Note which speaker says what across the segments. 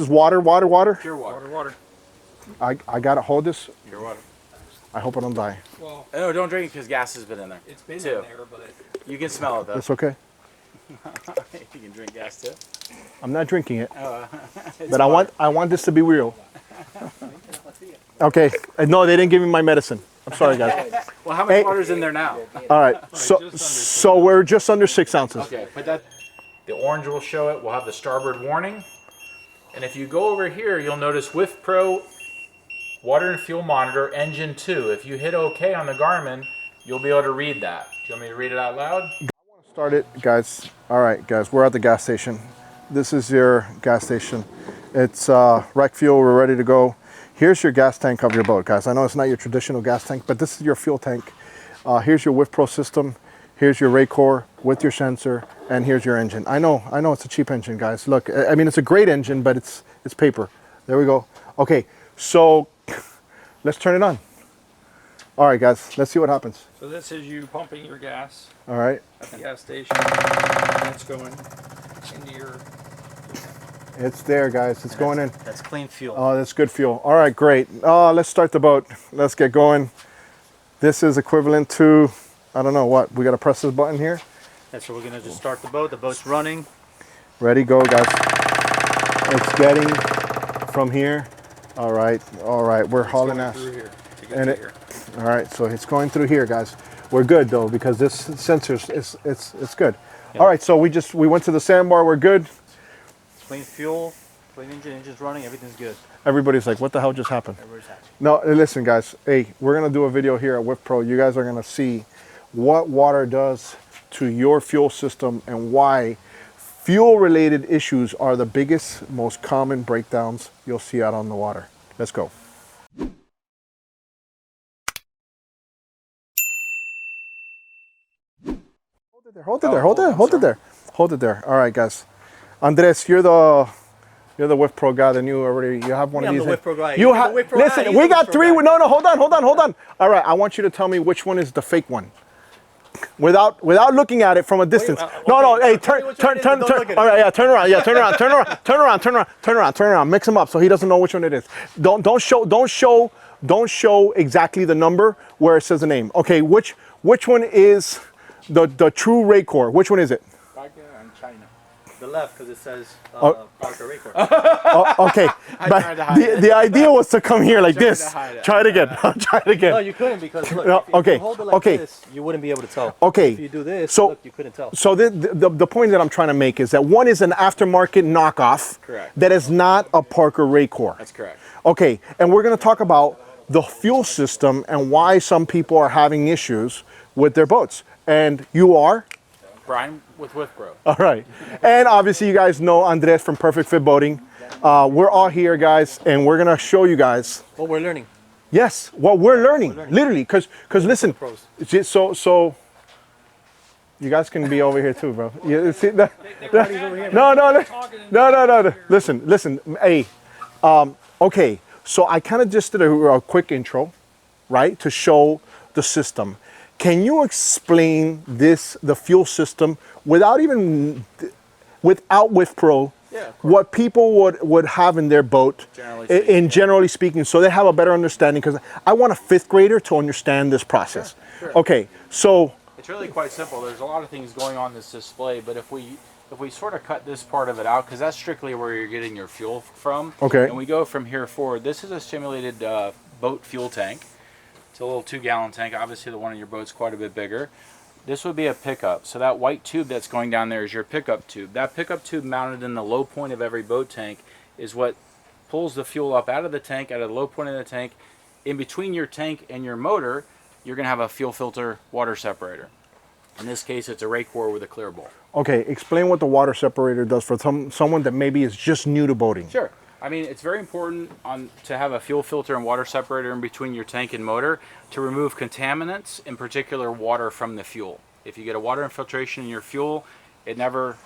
Speaker 1: is water, water, water?
Speaker 2: Pure water.
Speaker 3: Water.
Speaker 1: I gotta hold this.
Speaker 2: Pure water.
Speaker 1: I hope I don't die.
Speaker 3: Well,
Speaker 2: No, don't drink it because gas has been in there.
Speaker 3: it's been
Speaker 2: too.
Speaker 3: in there, but
Speaker 2: You can smell it though.
Speaker 1: It's okay.
Speaker 2: You can drink gas too.
Speaker 1: I'm not drinking it,
Speaker 2: It's
Speaker 1: but
Speaker 2: water.
Speaker 1: I want this to be real. Okay. No, they didn't give me my medicine. I'm sorry, guys.
Speaker 2: Well, how much
Speaker 1: Hey.
Speaker 2: water is in there now?
Speaker 1: All right. So we're just under 6 ounces.
Speaker 2: Okay, but that the orange will show it. We'll have the starboard warning. And if you go over here, you'll notice Wif Pro Water and Fuel Monitor Engine 2. If you hit OK on the Garmin, you'll be able to read that. Do you want me to read it out loud?
Speaker 1: Start it, guys. All right, guys, we're at the gas station. This is your gas station. It's wreck fuel. We're ready to go. Here's your gas tank of your boat, guys. I know it's not your traditional gas tank, but this is your fuel tank. Here's your Wif Pro system. Here's your Raycor with your sensor, and here's your engine. I know it's a cheap engine, guys. Look, I mean, it's a great engine, but it's paper. There we go. Okay, so let's turn it on. All right, guys, let's see what happens.
Speaker 3: so this is you pumping your gas
Speaker 1: All right,
Speaker 3: at the gas station. And it's going into your.
Speaker 1: it's there, guys. It's going in.
Speaker 2: That's clean fuel.
Speaker 1: Oh, that's good fuel. All right, great. Let's start the boat. Let's get going. This is equivalent to, I don't know what. We got to press this button here.
Speaker 4: Yeah, so we're gonna just start the boat. The boat's running.
Speaker 1: Ready, go, guys. It's getting from here. All right, we're hauling ass.
Speaker 3: Through here to get
Speaker 1: And
Speaker 3: to
Speaker 1: it-
Speaker 3: here.
Speaker 1: All right, so it's going through here, guys. We're good though because this sensor is it's good.
Speaker 4: Yeah.
Speaker 1: All right, so we went to the sandbar. We're good.
Speaker 4: Clean fuel, clean engine. Engine's running. Everything's good.
Speaker 1: Everybody's like, what the hell just happened?
Speaker 4: Everybody's happy.
Speaker 1: No, listen, guys. Hey, we're gonna do a video here at Wif Pro. You guys are gonna see what water does to your fuel system and why fuel-related issues are the biggest, most common breakdowns you'll see out on the water. Let's go. Hold it there. All right, guys. Andres, you're the Wif Pro guy. Then you have one
Speaker 4: Yeah,
Speaker 1: of
Speaker 4: I'm
Speaker 1: these.
Speaker 4: the Wif Pro guy.
Speaker 1: You
Speaker 4: You're
Speaker 1: have.
Speaker 4: the Wif Pro guy.
Speaker 1: Listen,
Speaker 4: He's
Speaker 1: we
Speaker 4: the
Speaker 1: got
Speaker 4: Wif Pro
Speaker 1: three.
Speaker 4: guy.
Speaker 1: No, hold on. All right, I want you to tell me which one is the fake one. Without looking at it from a distance. No. Hey, turn.
Speaker 4: Don't look at
Speaker 1: All right, yeah, turn around. Yeah, turn around. Mix them up so he doesn't know which one it is. Don't show exactly the number where it says the name. Okay, which one is the true Raycor? Which one is it?
Speaker 4: The left, because it says Parker Raycor.
Speaker 1: Okay, but the idea was to come here like this. Try it again.
Speaker 4: No, you couldn't because look,
Speaker 1: No,
Speaker 4: if you hold it like this, you wouldn't be able to tell.
Speaker 1: Okay.
Speaker 4: If you do this,
Speaker 1: So-
Speaker 4: look, you couldn't tell.
Speaker 1: So the point that I'm trying to make is that one is an aftermarket knockoff.
Speaker 2: Correct.
Speaker 1: That is not a Parker Raycor.
Speaker 2: That's correct.
Speaker 1: Okay, and we're going to talk about the fuel system and why some people are having issues with their boats. And you are?
Speaker 2: Brian with Wif Pro.
Speaker 1: All right. And obviously you guys know Andres from Perfect Fit Boating. We're all here, guys, and we're going to show you guys.
Speaker 4: Well, we're learning.
Speaker 1: Yes, what we're learning, literally, because listen,
Speaker 4: Pros.
Speaker 1: so you guys can be over here too, bro. You see that? No. Listen. Hey, okay. So I kind of just did a quick intro, right, to show the system. Can you explain the fuel system without Wif Pro?
Speaker 2: Yeah, of course.
Speaker 1: What people would have in their boat, generally speaking, so they have a better understanding. Because I want a 5th grader to understand this process.
Speaker 2: Sure.
Speaker 1: Okay, so
Speaker 2: It's really quite simple. There's a lot of things going on in this display, but if we sort of cut this part of it out, because that's strictly where you're getting your fuel from.
Speaker 1: Okay.
Speaker 2: And we go from here forward. This is a simulated boat fuel tank. It's a little 2-gallon tank. Obviously, the one in your boat's quite a bit bigger. This would be a pickup. So that white tube that's going down there is your pickup tube. That pickup tube mounted in the low point of every boat tank is what pulls the fuel up out of the tank, out of the low point of the tank. In between your tank and your motor, you're going to have a fuel filter water separator. In this case, it's a Raycor with a clear bowl.
Speaker 1: okay, explain what the water separator does for someone that maybe is just new to boating.
Speaker 2: Sure. I mean, it's very important to have a fuel filter and water separator in between your tank and motor to remove contaminants, in particular water from the fuel. If you get a water infiltration in your fuel, it never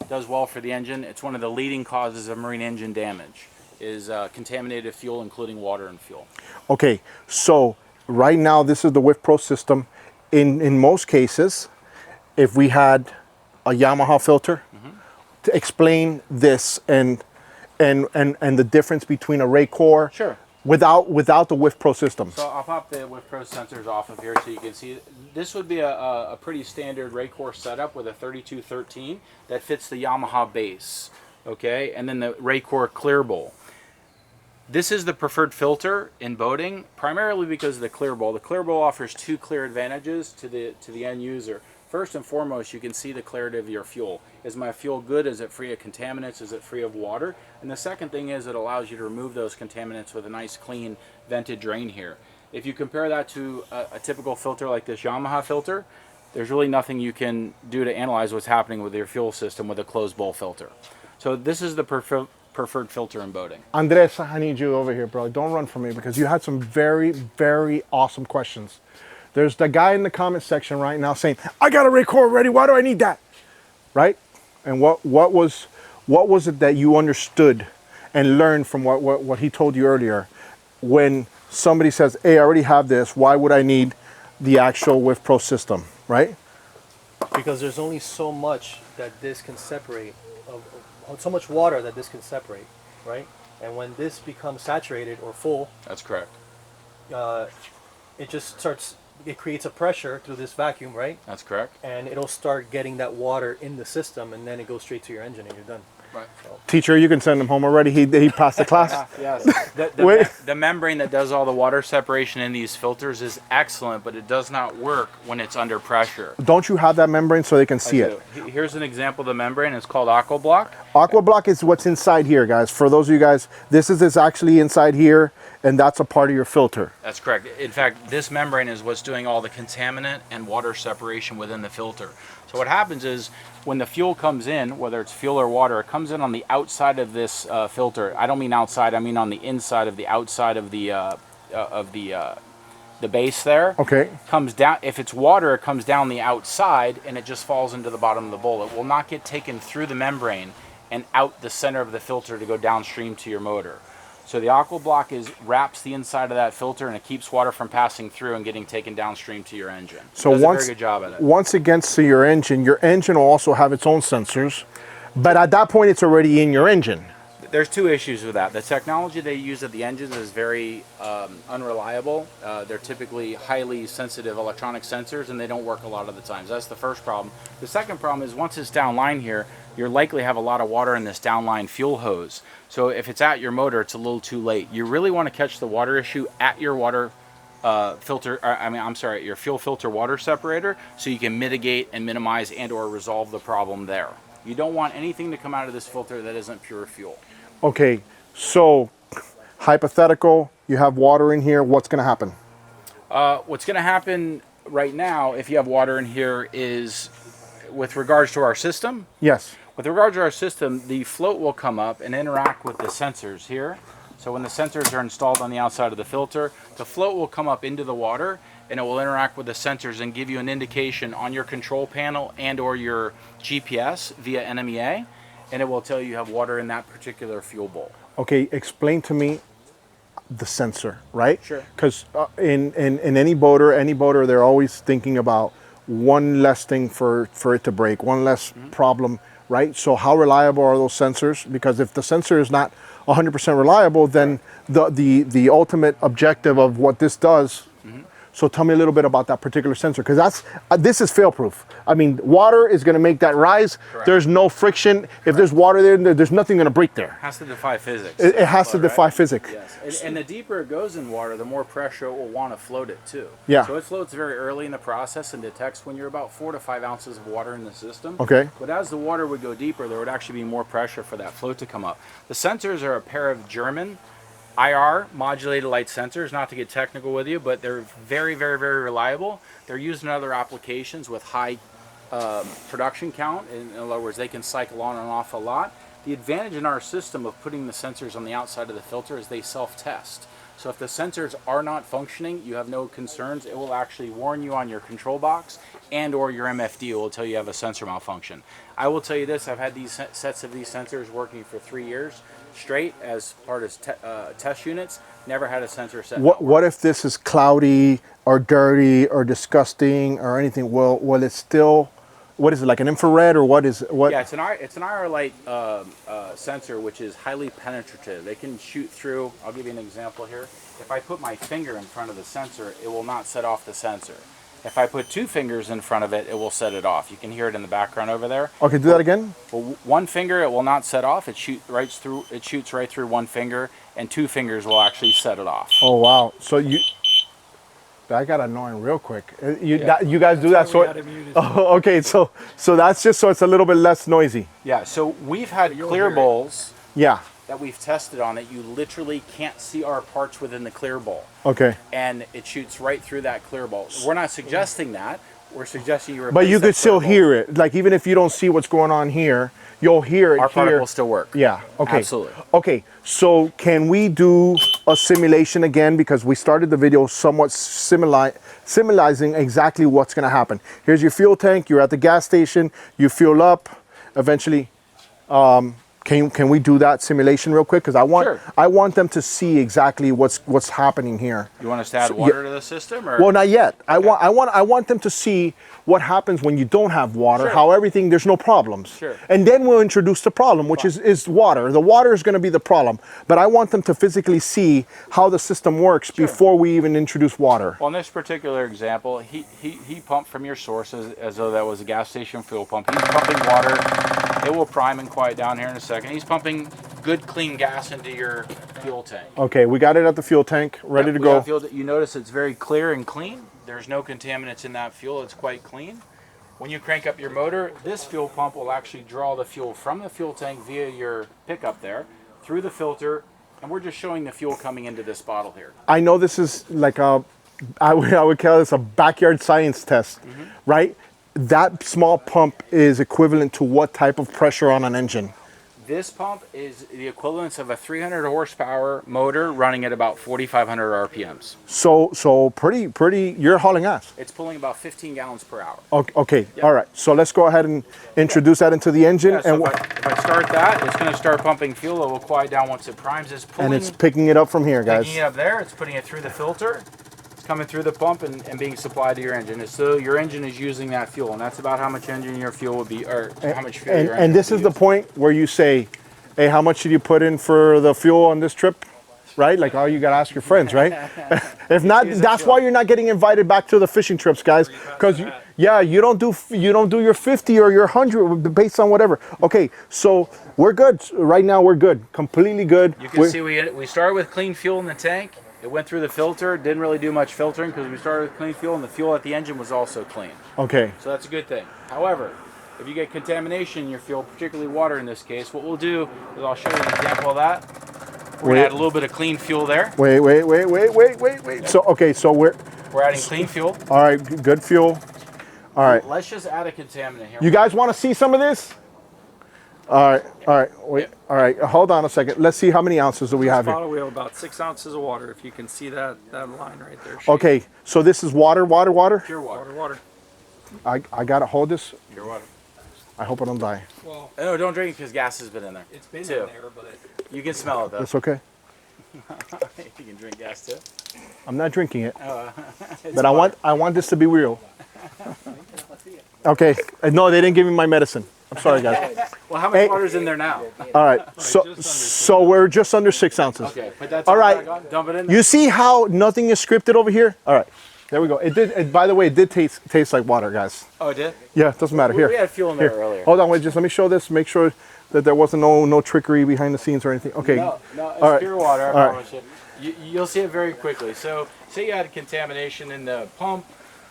Speaker 2: does well for the engine. It's one of the leading causes of marine engine damage, is contaminated fuel, including water and fuel.
Speaker 1: Okay, so right now this is the Wif Pro system. In most cases, if we had a Yamaha filter, to explain this, and and the difference between a Raycor
Speaker 2: Sure.
Speaker 1: without the Wif Pro systems?
Speaker 2: So I'll pop the Wif Pro sensors off of here so you can see. This would be a pretty standard Raycor setup with a 3213 that fits the Yamaha base, okay? And then the Raycor clear bowl. This is the preferred filter in boating, primarily because of the clear bowl. The clear bowl offers two clear advantages to the end user. First and foremost, you can see the clarity of your fuel. Is my fuel good? Is it free of contaminants? Is it free of water? And the second thing is it allows you to remove those contaminants with a nice clean vented drain here. If you compare that to a typical filter like this Yamaha filter, there's really nothing you can do to analyze what's happening with your fuel system with a closed bowl filter. So this is the preferred filter in boating.
Speaker 1: Andres, I need you over here, bro. Don't run from me because you had some very, very awesome questions. There's the guy in the comment section right now saying, I got a Raycor already, why do I need that? Right? And what was it that you understood and learned from what he told you earlier when somebody says, hey, I already have this, why would I need the actual Wif Pro system, right?
Speaker 4: Because there's only so much that this can separate, so much water that this can separate, right? And when this becomes saturated or full,
Speaker 2: That's correct.
Speaker 4: it just starts, it creates a pressure through this vacuum, right?
Speaker 2: That's correct.
Speaker 4: And it'll start getting that water in the system, and then it goes straight to your engine and you're done.
Speaker 2: Right.
Speaker 1: Teacher, you can send him home already. He passed the class.
Speaker 2: Yes.
Speaker 1: Wait.
Speaker 2: The membrane that does all the water separation in these filters is excellent, but it does not work when it's under pressure.
Speaker 1: Don't you have that membrane so they can see it?
Speaker 2: Here's an example of the membrane. It's called Aqua Block.
Speaker 1: Aqua Block is what's inside here, guys. For those of you guys, this is actually inside here, and that's a part of your filter.
Speaker 2: That's correct. In fact, this membrane is what's doing all the contaminant and water separation within the filter. So what happens is when the fuel comes in, whether it's fuel or water, it comes in on the outside of this filter. I don't mean outside, I mean on the inside of the outside of the base there.
Speaker 1: Okay.
Speaker 2: Comes down. If it's water, it comes down the outside and it just falls into the bottom of the bowl. It will not get taken through the membrane and out the center of the filter to go downstream to your motor. So the Aqua Block wraps the inside of that filter and it keeps water from passing through and getting taken downstream to your engine.
Speaker 1: So
Speaker 2: Does a very good job at it.
Speaker 1: Once it gets to your engine will also have its own sensors, but at that point it's already in your engine.
Speaker 2: There's two issues with that. The technology they use at the engines is very unreliable. They're typically highly sensitive electronic sensors and they don't work a lot of the times. That's the first problem. The second problem is once it's downline here, you're likely to have a lot of water in this downline fuel hose. So if it's at your motor, it's a little too late. You really want to catch the water issue at your water your fuel filter water separator so you can mitigate and minimize and or resolve the problem there. You don't want anything to come out of this filter that isn't pure fuel.
Speaker 1: Okay, so hypothetical, you have water in here, what's going to happen?
Speaker 2: What's going to happen right now if you have water in here is with regards to our system.
Speaker 1: Yes.
Speaker 2: With regards to our system, the float will come up and interact with the sensors here. So when the sensors are installed on the outside of the filter, the float will come up into the water and it will interact with the sensors and give you an indication on your control panel and or your GPS via NMEA, and it will tell you have water in that particular fuel bowl.
Speaker 1: Okay, explain to me the sensor, right?
Speaker 2: Sure.
Speaker 1: Because in any boater, they're always thinking about one less thing for it to break, one less problem, right? So how reliable are those sensors? Because if the sensor is not 100% reliable, then the ultimate objective of what this does. So tell me a little bit about that particular sensor, because this is fail-proof. I mean, water is going to make that rise.
Speaker 2: Correct. There's
Speaker 1: no friction. If there's water there, there's nothing going to break there.
Speaker 2: It has to defy physics.
Speaker 1: It has to defy physics.
Speaker 2: Yes, and the deeper it goes in water, the more pressure it will want to float it too.
Speaker 1: Yeah.
Speaker 2: So it floats very early in the process and detects when you're about 4 to 5 ounces of water in the system.
Speaker 1: Okay.
Speaker 2: But as the water would go deeper, there would actually be more pressure for that float to come up. The sensors are a pair of German IR modulated light sensors, not to get technical with you, but they're very, very, very reliable. They're used in other applications with high production count. In other words, they can cycle on and off a lot. The advantage in our system of putting the sensors on the outside of the filter is they self-test. So if the sensors are not functioning, you have no concerns. It will actually warn you on your control box and or your MFD will tell you have a sensor malfunction. I will tell you this, I've had these sets of these sensors working for 3 years straight as part of test units. Never had a sensor set.
Speaker 1: What if this is cloudy or dirty or disgusting or anything? Will it still what is it, like an infrared or what is what?
Speaker 2: Yeah, it's an IR light sensor, which is highly penetrative. They can shoot through. I'll give you an example here. If I put my finger in front of the sensor, it will not set off the sensor. If I put 2 fingers in front of it, it will set it off. You can hear it in the background over there.
Speaker 1: Okay, do that again.
Speaker 2: Well, 1 finger it will not set off. It shoots right through 1 finger, and 2 fingers will actually set it off.
Speaker 1: Oh wow! So that got annoying real quick. You guys do that,
Speaker 3: That's why
Speaker 1: so
Speaker 3: we had him use it.
Speaker 1: oh, okay. So that's just so it's a little bit less noisy.
Speaker 2: Yeah. So we've had
Speaker 3: You'll
Speaker 2: clear
Speaker 3: hear it.
Speaker 2: bowls
Speaker 1: Yeah.
Speaker 2: that we've tested on that you literally can't see our parts within the clear bowl,
Speaker 1: Okay.
Speaker 2: and it shoots right through that clear bowl. We're not suggesting that. We're suggesting you replace
Speaker 1: But you
Speaker 2: that
Speaker 1: could still
Speaker 2: clear bowl.
Speaker 1: hear it. Like even if you don't see what's going on here, you'll hear it
Speaker 2: Our
Speaker 1: here.
Speaker 2: product will still work.
Speaker 1: Yeah. Okay.
Speaker 2: Absolutely.
Speaker 1: Okay. So can we do a simulation again, because we started the video somewhat symbolizing exactly what's going to happen. Here's your fuel tank. You're at the gas station. You fuel up. Eventually, can we do that simulation real quick? Because
Speaker 2: Sure.
Speaker 1: I want them to see exactly what's happening here.
Speaker 2: You want us to add water to the system, or
Speaker 1: Well, not yet. I want them to see what happens when you don't have water.
Speaker 2: Sure.
Speaker 1: How everything, there's no problems.
Speaker 2: Sure.
Speaker 1: And then we'll introduce the problem, which is water. The water is going to be the problem, but I want them to physically see how the system works before we even introduce water.
Speaker 2: Well, in this particular example, he pumped from your source as though that was a gas station fuel pump. He's pumping water. It will prime and quiet down here in a second. He's pumping good, clean gas into your fuel tank.
Speaker 1: Okay, we got it at the fuel tank, ready to go.
Speaker 2: You notice it's very clear and clean. There's no contaminants in that fuel. It's quite clean. When you crank up your motor, this fuel pump will actually draw the fuel from the fuel tank via your pickup there, through the filter, and we're just showing the fuel coming into this bottle here.
Speaker 1: I know this is like I would call this a backyard science test, right? That small pump is equivalent to what type of pressure on an engine?
Speaker 2: This pump is the equivalence of a 300 horsepower motor running at about 4,500 RPMs.
Speaker 1: So pretty, you're hauling ass.
Speaker 2: It's pulling about 15 gallons per hour.
Speaker 1: Okay, all right. So let's go ahead and introduce that into the engine.
Speaker 2: Yeah, so if I start that, it's going to start pumping fuel. It will quiet down once it primes. It's pulling,
Speaker 1: and it's picking it up from here, guys.
Speaker 2: picking it up there. It's putting it through the filter. It's coming through the pump and being supplied to your engine. So your engine is using that fuel, and that's about how much engine your fuel would be, or how much fuel your engine
Speaker 1: And this
Speaker 2: would
Speaker 1: is the
Speaker 2: use.
Speaker 1: point where you say, hey, how much did you put in for the fuel on this trip? Right? Like, oh, you got to ask your friends, right? If not, that's why you're not getting invited back to the fishing trips, guys. Because you don't do your 50 or your 100 based on whatever. Okay, so we're good. Right now we're good. Completely good.
Speaker 2: You can see we started with clean fuel in the tank. It went through the filter. Didn't really do much filtering because we started with clean fuel, and the fuel at the engine was also clean.
Speaker 1: Okay.
Speaker 2: So that's a good thing. However, if you get contamination in your fuel, particularly water in this case, what we'll do is I'll show you an example of that. We're going to add a little bit of clean fuel there.
Speaker 1: Wait. So, okay, so we're
Speaker 2: adding clean fuel.
Speaker 1: all right, good fuel. All right.
Speaker 2: Let's just add a contaminant here.
Speaker 1: You guys want to see some of this? All right, wait. All right, hold on a second. Let's see how many ounces do we have
Speaker 3: This
Speaker 1: here.
Speaker 3: bottle, we have about 6 ounces of water. If you can see that line right there.
Speaker 1: Okay, so this is water.
Speaker 2: Pure water.
Speaker 3: Water.
Speaker 1: I gotta hold this.
Speaker 2: Pure water.
Speaker 1: I hope I don't die.
Speaker 3: Well,
Speaker 2: No, don't drink it because gas has been in there.
Speaker 3: it's been
Speaker 2: Too.
Speaker 3: in there, but
Speaker 2: You can smell it though.
Speaker 1: It's okay.
Speaker 2: You can drink gas too.
Speaker 1: I'm not drinking it, but I want this to be real. Okay. No, they didn't give me my medicine. I'm sorry, guys.
Speaker 2: Well, how much
Speaker 1: Hey.
Speaker 2: water's in there now?
Speaker 1: All right. So we're just under 6 ounces.
Speaker 2: Okay, put that
Speaker 1: All
Speaker 2: top
Speaker 1: right.
Speaker 2: back on, dump it in there.
Speaker 1: You see how nothing is scripted over here? All right. There we go. By the way, it did taste like water, guys.
Speaker 2: Oh, it did?
Speaker 1: Yeah, it doesn't matter.
Speaker 2: We
Speaker 1: Here.
Speaker 2: had fuel in there
Speaker 1: Here.
Speaker 2: earlier.
Speaker 1: Hold on, wait. Just let me show this. Make sure that there wasn't no trickery behind the scenes or anything. Okay.
Speaker 2: No, it's
Speaker 1: All right.
Speaker 2: pure water, I
Speaker 1: All right.
Speaker 2: promise you. You'll see it very quickly. So, say you had contamination in the pump,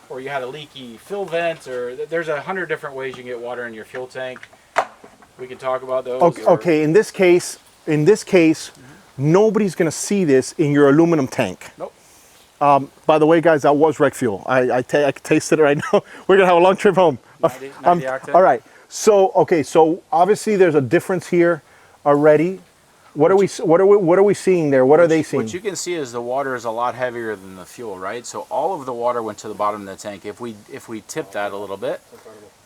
Speaker 2: or you had a leaky fill vent, or there's 100 different ways you can get water in your fuel tank. We can talk about those.
Speaker 1: Okay. In this case, nobody's gonna see this in your aluminum tank.
Speaker 2: Nope.
Speaker 1: By the way, guys, that was wreck fuel. I can taste it right now. We're gonna have a long trip home.
Speaker 2: 90 octane.
Speaker 1: All right. So obviously there's a difference here already. What are we seeing there? What are they seeing?
Speaker 2: What you can see is the water is a lot heavier than the fuel, right? So all of the water went to the bottom of the tank. If we tip that a little bit,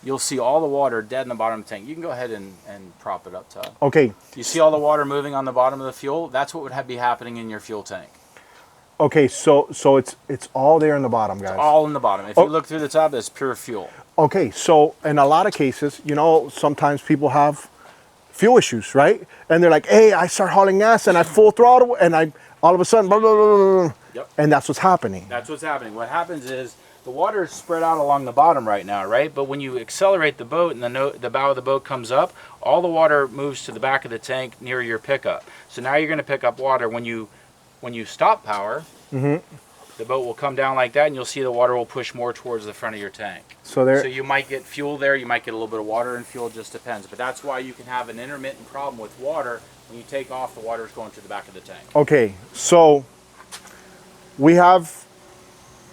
Speaker 2: you'll see all the water dead in the bottom of the tank. You can go ahead and prop it up, Todd.
Speaker 1: Okay.
Speaker 2: You see all the water moving on the bottom of the fuel? That's what would be happening in your fuel tank.
Speaker 1: Okay, so it's all there in the bottom, guys.
Speaker 2: All in the bottom. If you look through the top, that's pure fuel.
Speaker 1: Okay, so in a lot of cases, you know, sometimes people have fuel issues, right? And they're like, hey, I start hauling gas and I full throttle and I all of a sudden, blah, blah, blah, blah, blah.
Speaker 2: Yep.
Speaker 1: And that's what's happening.
Speaker 2: That's what's happening. What happens is the water is spread out along the bottom right now, right? But when you accelerate the boat and the bow of the boat comes up, all the water moves to the back of the tank near your pickup. So now you're going to pick up water when you stop power. The boat will come down like that, and you'll see the water will push more towards the front of your tank.
Speaker 1: So
Speaker 2: you might get fuel there, you might get a little bit of water and fuel, just depends. But that's why you can have an intermittent problem with water. When you take off, the water is going to the back of the tank.
Speaker 1: Okay, so we have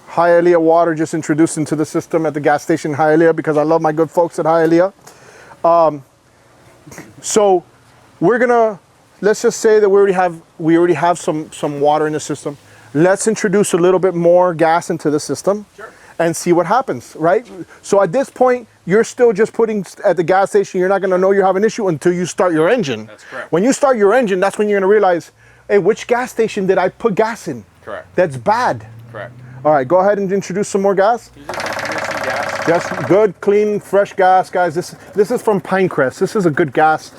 Speaker 1: Hialeah water just introduced into the system at the gas station in Hialeah because I love my good folks at Hialeah. So we're gonna, let's just say that we already have some water in the system. Let's introduce a little bit more gas into the system.
Speaker 2: Sure.
Speaker 1: And see what happens, right? So at this point, you're still just putting at the gas station, you're not gonna know you have an issue until you start your engine.
Speaker 2: That's correct.
Speaker 1: When you start your engine, that's when you're gonna realize, hey, which gas station did I put gas in?
Speaker 2: Correct.
Speaker 1: That's bad.
Speaker 2: Correct.
Speaker 1: All right, go ahead and introduce some more gas.
Speaker 2: You just introduce some gas.
Speaker 1: Just good, clean, fresh gas, guys. This is from Pinecrest. This is a good gas.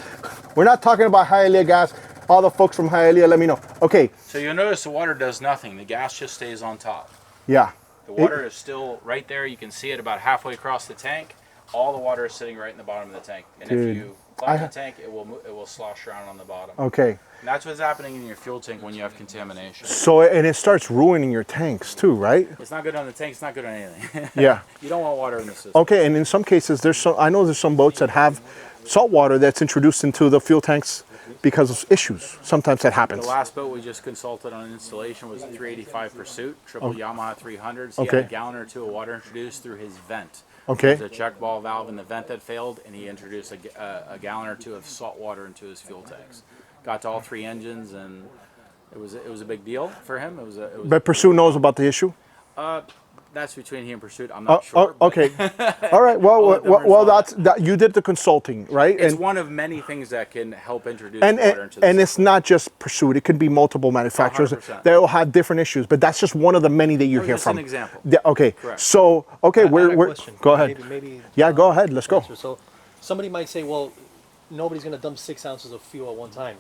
Speaker 1: We're not talking about Hialeah gas. All the folks from Hialeah, let me know. Okay.
Speaker 2: So you'll notice the water does nothing. The gas just stays on top.
Speaker 1: Yeah.
Speaker 2: The water is still right there. You can see it about halfway across the tank. All the water is sitting right in the bottom of the tank. And
Speaker 1: Dude,
Speaker 2: if you plug the tank, it will slosh around on the bottom.
Speaker 1: Okay.
Speaker 2: And that's what's happening in your fuel tank when you have contamination.
Speaker 1: So, and it starts ruining your tanks too, right?
Speaker 2: It's not good on the tank. It's not good on anything.
Speaker 1: Yeah.
Speaker 2: You don't want water in the system.
Speaker 1: Okay, and in some cases, I know there's some boats that have salt water that's introduced into the fuel tanks because of issues. Sometimes that happens.
Speaker 2: The last boat we just consulted on installation was a 385 Pursuit, triple Yamaha 300s. He
Speaker 1: Okay.
Speaker 2: had a gallon or two of water introduced through his vent.
Speaker 1: Okay.
Speaker 2: There's a check ball valve in the vent that failed, and he introduced a gallon or two of salt water into his fuel tanks. Got to all three engines, and it was a big deal for him.
Speaker 1: But Pursuit knows about the issue?
Speaker 2: That's between he and Pursuit. I'm not sure.
Speaker 1: Okay. All right. Well, that you did the consulting, right?
Speaker 2: It's
Speaker 1: and
Speaker 2: one of many things that can help introduce water into the
Speaker 1: and
Speaker 2: system.
Speaker 1: it's not just Pursuit. It could be multiple manufacturers
Speaker 2: 100%.
Speaker 1: that will have different issues. But that's just one of the many that you hear
Speaker 2: Just
Speaker 1: from.
Speaker 2: an example.
Speaker 1: Yeah, okay.
Speaker 2: Correct.
Speaker 1: So okay,
Speaker 4: I had a
Speaker 1: we're
Speaker 4: question.
Speaker 1: go ahead.
Speaker 4: Maybe
Speaker 1: Yeah, go ahead. Let's go.
Speaker 4: answer. So somebody might say, well, nobody's going to dump 6 ounces of fuel at one time.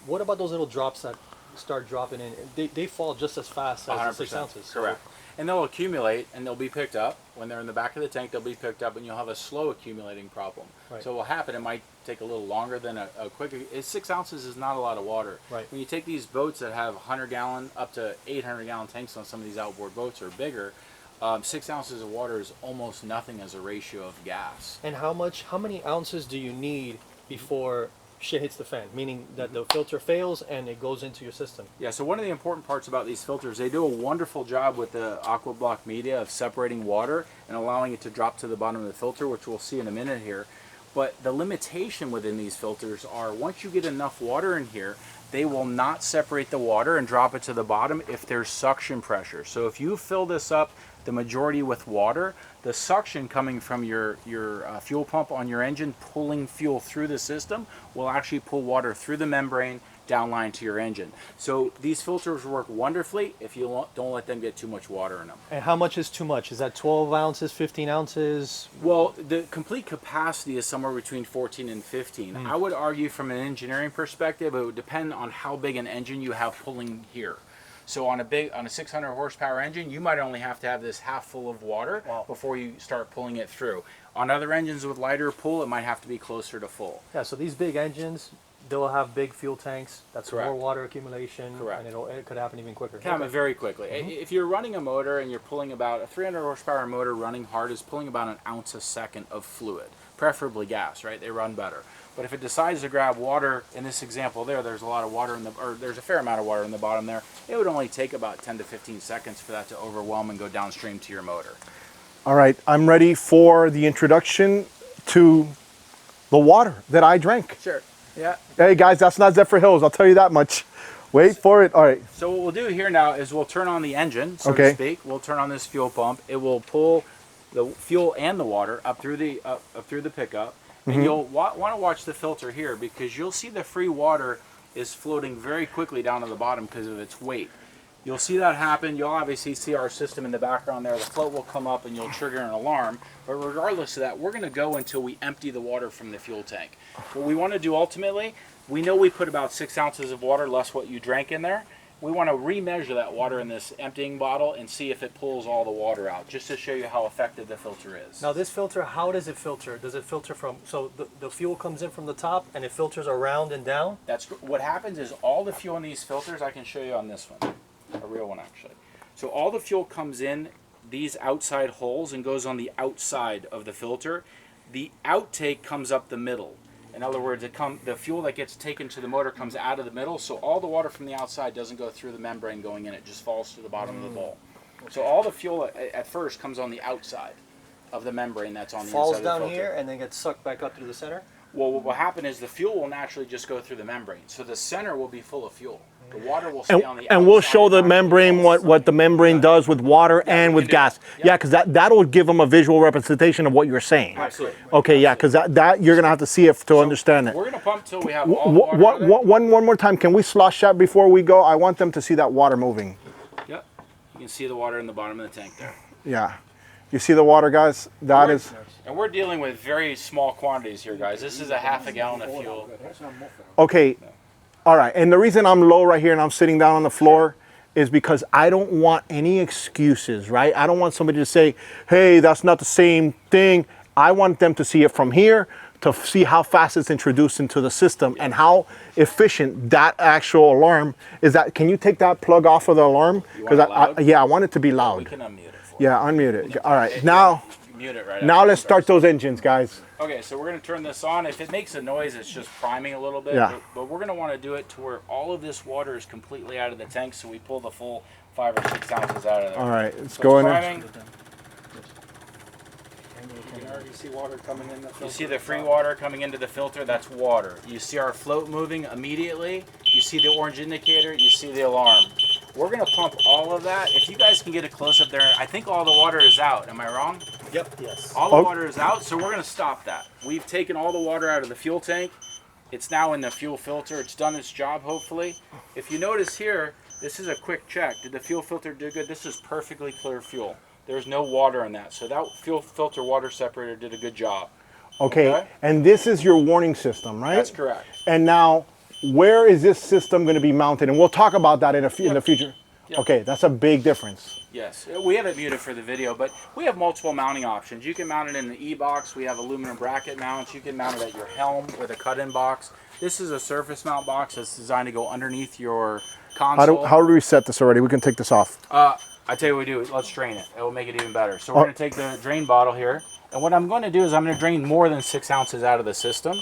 Speaker 4: What about those little drops that start dropping in? They fall just as fast as the 6 ounces. So
Speaker 2: Correct. And they'll accumulate, and they'll be picked up. When they're in the back of the tank, they'll be picked up, and you'll have a slow accumulating problem.
Speaker 4: Right.
Speaker 2: So what will happen, it might take a little longer than a quick... 6 ounces is not a lot of water.
Speaker 4: Right.
Speaker 2: When you take these boats that have 100-gallon, up to 800-gallon tanks on some of these outboard boats or bigger, 6 ounces of water is almost nothing as a ratio of gas.
Speaker 4: And how many ounces do you need before shit hits the fan? Meaning that the filter fails and it goes into your system.
Speaker 2: Yeah, so one of the important parts about these filters, they do a wonderful job with the aqua block media of separating water and allowing it to drop to the bottom of the filter, which we'll see in a minute here. But the limitation within these filters are once you get enough water in here, they will not separate the water and drop it to the bottom if there's suction pressure. So if you fill this up the majority with water, the suction coming from your fuel pump on your engine pulling fuel through the system will actually pull water through the membrane downline to your engine. So these filters work wonderfully if you don't let them get too much water in them.
Speaker 4: And how much is too much? Is that 12 ounces, 15 ounces?
Speaker 2: Well, the complete capacity is somewhere between 14 and 15. I would argue from an engineering perspective, it would depend on how big an engine you have pulling here. So on a 600 horsepower engine, you might only have to have this half full of water before you start pulling it through. On other engines with lighter pull, it might have to be closer to full.
Speaker 4: Yeah, so these big engines, they'll have big fuel tanks. That's
Speaker 2: Correct.
Speaker 4: more water accumulation.
Speaker 2: Correct.
Speaker 4: And it could happen even quicker.
Speaker 2: Can happen very quickly. If you're running a motor and you're pulling about a 300 horsepower motor running hard is pulling about an ounce a second of fluid, preferably gas, right? They run better. But if it decides to grab water, in this example there's a lot of water there's a fair amount of water in the bottom there, it would only take about 10 to 15 seconds for that to overwhelm and go downstream to your motor.
Speaker 1: All right, I'm ready for the introduction to the water that I drank.
Speaker 2: Sure. Yeah.
Speaker 1: Hey guys, that's not Zephyr Hills, I'll tell you that much. Wait for it. All right.
Speaker 2: So what we'll do here now is we'll turn on the engine, so
Speaker 1: Okay.
Speaker 2: to speak. We'll turn on this fuel pump. It will pull the fuel and the water up through the pickup. And you'll want to watch the filter here because you'll see the free water is floating very quickly down to the bottom because of its weight. You'll see that happen. You'll obviously see our system in the background there. The float will come up and you'll trigger an alarm. But regardless of that, we're going to go until we empty the water from the fuel tank. What we want to do ultimately, we know we put about 6 ounces of water, less what you drank in there. We want to remeasure that water in this emptying bottle and see if it pulls all the water out, just to show you how effective the filter is.
Speaker 4: Now this filter, how does it filter? Does it filter from, so the fuel comes in from the top and it filters around and down?
Speaker 2: That's what happens is all the fuel in these filters, I can show you on this one, a real one actually. So all the fuel comes in these outside holes and goes on the outside of the filter. The outtake comes up the middle. In other words, the fuel that gets taken to the motor comes out of the middle, so all the water from the outside doesn't go through the membrane going in, it just falls to the bottom of the bowl. So all the fuel at first comes on the outside of the membrane that's on the
Speaker 4: Falls
Speaker 2: inside of the
Speaker 4: down
Speaker 2: filter.
Speaker 4: here and then gets sucked back up through the center?
Speaker 2: Well, what will happen is the fuel will naturally just go through the membrane, so the center will be full of fuel. The water will stay on the outside.
Speaker 5: And we'll show the
Speaker 2: not
Speaker 5: membrane what the membrane does with water and
Speaker 2: we
Speaker 5: with
Speaker 2: can do
Speaker 5: gas.
Speaker 2: that.
Speaker 5: Yeah, because that'll give them a visual representation of what you're saying.
Speaker 2: Absolutely.
Speaker 5: Okay, yeah, because that you're gonna have to see it to understand it.
Speaker 2: We're going to pump till we have all the water out of it.
Speaker 1: One more time, can we slosh that before we go? I want them to see that water moving.
Speaker 2: Yep. You can see the water in the bottom of the tank there.
Speaker 1: Yeah. You see the water, guys? That is...
Speaker 2: And we're dealing with very small quantities here, guys. This is a half a gallon of fuel.
Speaker 1: Okay. All right. And the reason I'm low right here and I'm sitting down on the floor is because I don't want any excuses, right? I don't want somebody to say, hey, that's not the same thing. I want them to see it from here, to see how fast it's introduced into the system and how efficient that actual alarm is. That, can you take that plug off of the alarm? Because I want it to be
Speaker 2: We
Speaker 1: loud.
Speaker 2: can unmute it for
Speaker 1: Yeah, unmute it. All right. Now,
Speaker 2: Mute it right
Speaker 1: now
Speaker 2: after
Speaker 1: let's
Speaker 2: it
Speaker 1: start
Speaker 2: starts.
Speaker 1: those engines, guys.
Speaker 2: Okay, so we're going to turn this on. If it makes a noise, it's just priming a little bit.
Speaker 1: Yeah.
Speaker 2: But we're going to want to do it to where all of this water is completely out of the tank, so we pull the full 5 or 6 ounces out of there.
Speaker 1: All right. Let's
Speaker 2: So
Speaker 1: go in
Speaker 2: it's
Speaker 1: there.
Speaker 2: priming.
Speaker 3: You can already see water coming in the filter.
Speaker 2: You see the free water coming into the filter, that's water. You see our float moving immediately. You see the orange indicator, you see the alarm. We're going to pump all of that. If you guys can get a close up there, I think all the water is out. Am I wrong?
Speaker 4: Yep. Yes.
Speaker 2: All the water is out, so we're going to stop that. We've taken all the water out of the fuel tank. It's now in the fuel filter. It's done its job, hopefully. If you notice here, this is a quick check. Did the fuel filter do good? This is perfectly clear fuel. There's no water in that. So that fuel filter water separator did a good job.
Speaker 1: Okay. And this is your warning system, right?
Speaker 2: That's correct.
Speaker 1: And now, where is this system going to be mounted? And we'll talk about that in the future.
Speaker 2: Yep.
Speaker 1: Okay, that's a big difference.
Speaker 2: Yes, we have it muted for the video, but we have multiple mounting options. You can mount it in the E-box. We have aluminum bracket mounts. You can mount it at your helm with a cut-in box. This is a surface mount box that's designed to go underneath your console.
Speaker 1: How do we set this already? We can take this off.
Speaker 2: I tell you what we do. Let's drain it. It will make it even better. So we're going to take the drain bottle here, and what I'm going to do is I'm going to drain more than 6 ounces out of the system.